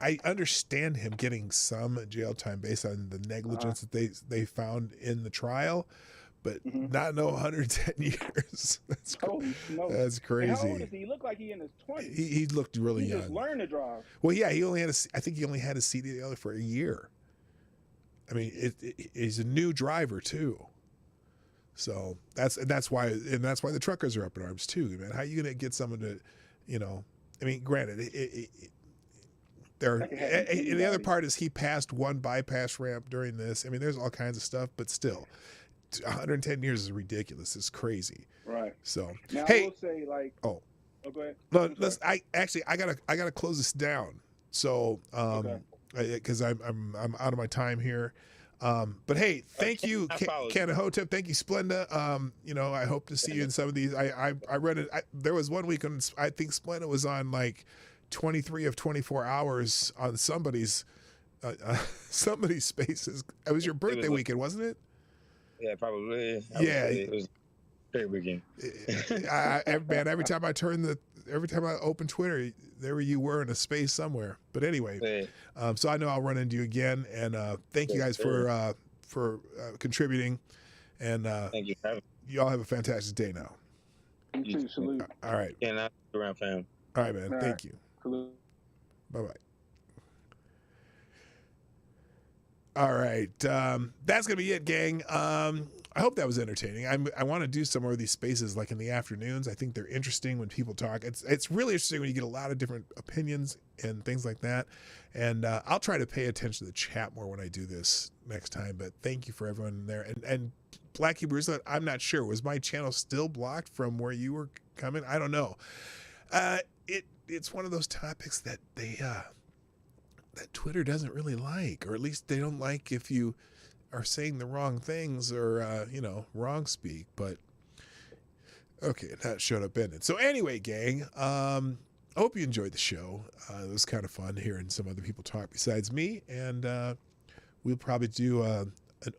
I understand him getting some jail time based on the negligence that they found in the trial, but not 110 years. That's crazy. And how old is he? He looked like he in his 20s. He looked really young. He just learned to drive. Well, yeah, I think he only had a CDL for a year. I mean, he's a new driver too. So that's why the truckers are up in arms too, man. How are you gonna get someone to, I mean, granted, and the other part is he passed one bypass ramp during this. I mean, there's all kinds of stuff, but still, 110 years is ridiculous. It's crazy. Right. So now, hey, I will say, like, oh, go ahead. No, I gotta close this down. So because I'm out of my time here. But hey, thank you, Kanahotep. Thank you, Splenda. I hope to see you in some of these. I read it. There was one week on, I think Splenda was on like 23 of 24 hours on somebody's spaces. It was your birthday weekend, wasn't it? Yeah, probably. It was a great weekend. Every time I open Twitter, there you were in a space somewhere. But anyway, so I know I'll run into you again, and thank you guys for contributing, and thank you. You all have a fantastic day now. You too. Salute. All right. And around fam. All right, man. Thank you. Salute. Bye bye. All right, that's gonna be it, gang. I hope that was entertaining. I want to do some more of these spaces like in the afternoons. I think they're interesting when people talk. It's really interesting when you get a lot of different opinions and things like that. And I'll try to pay attention to the chat more when I do this next time. But thank you for everyone in there. And Black Hebrews, I'm not sure. Was my channel still blocked from where you were coming? I don't know. It's one of those topics that that Twitter doesn't really like, or at least they don't like if you are saying the wrong things or, wrong speak. But okay, that showed up ended. So anyway, gang, I hope you enjoyed the show. It was kind of fun hearing some other people talk besides me. And we'll probably do an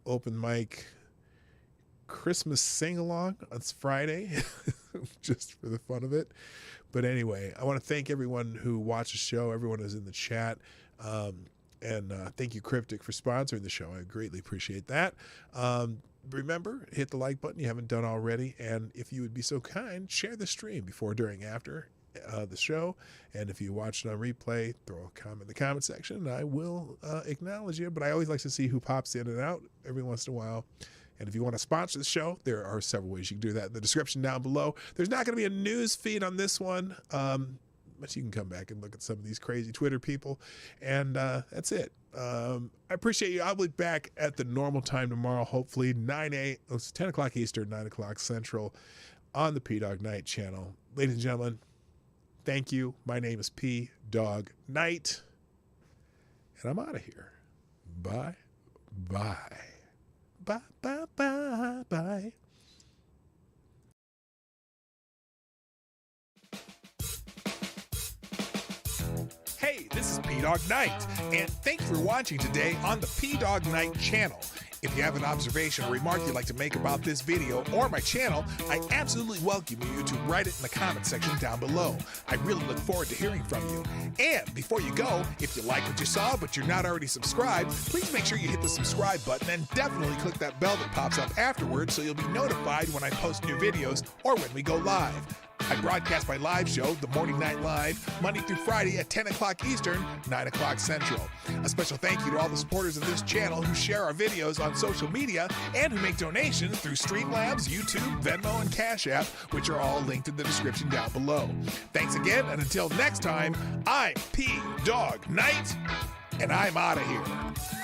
open mic Christmas sing-along on Friday, just for the fun of it. But anyway, I want to thank everyone who watched the show, everyone who's in the chat. And thank you, Cryptic, for sponsoring the show. I greatly appreciate that. Remember, hit the like button if you haven't done already. And if you would be so kind, share the stream before, during, after the show. And if you watch it on replay, throw a comment in the comment section, and I will acknowledge you. But I always like to see who pops in and out every once in a while. And if you want to sponsor the show, there are several ways you can do that in the description down below. There's not going to be a news feed on this one. But you can come back and look at some of these crazy Twitter people. And that's it. I appreciate you. I'll be back at the normal time tomorrow, hopefully 10 o'clock Eastern, 9 o'clock Central on the Dawg Knight Channel. Ladies and gentlemen, thank you. My name is Dawg Knight. And I'm out of here. Bye. Bye. Bye, bye, bye, bye. Hey, this is Dawg Knight, and thanks for watching today on the Dawg Knight Channel. If you have an observation or remark you'd like to make about this video or my channel, I absolutely welcome you to write it in the comment section down below. I really look forward to hearing from you. And before you go, if you like what you saw but you're not already subscribed, please make sure you hit the subscribe button and definitely click that bell that pops up afterwards so you'll be notified when I post new videos or when we go live. I broadcast my live show, The Morning Night Live, Monday through Friday at 10 o'clock Eastern, 9 o'clock Central. A special thank you to all the supporters of this channel who share our videos on social media and who make donations through Streamlabs, YouTube, Venmo, and Cashapp, which are all linked in the description down below. Thanks again, and until next time, I'm PDawgKnight, and I'm out of here.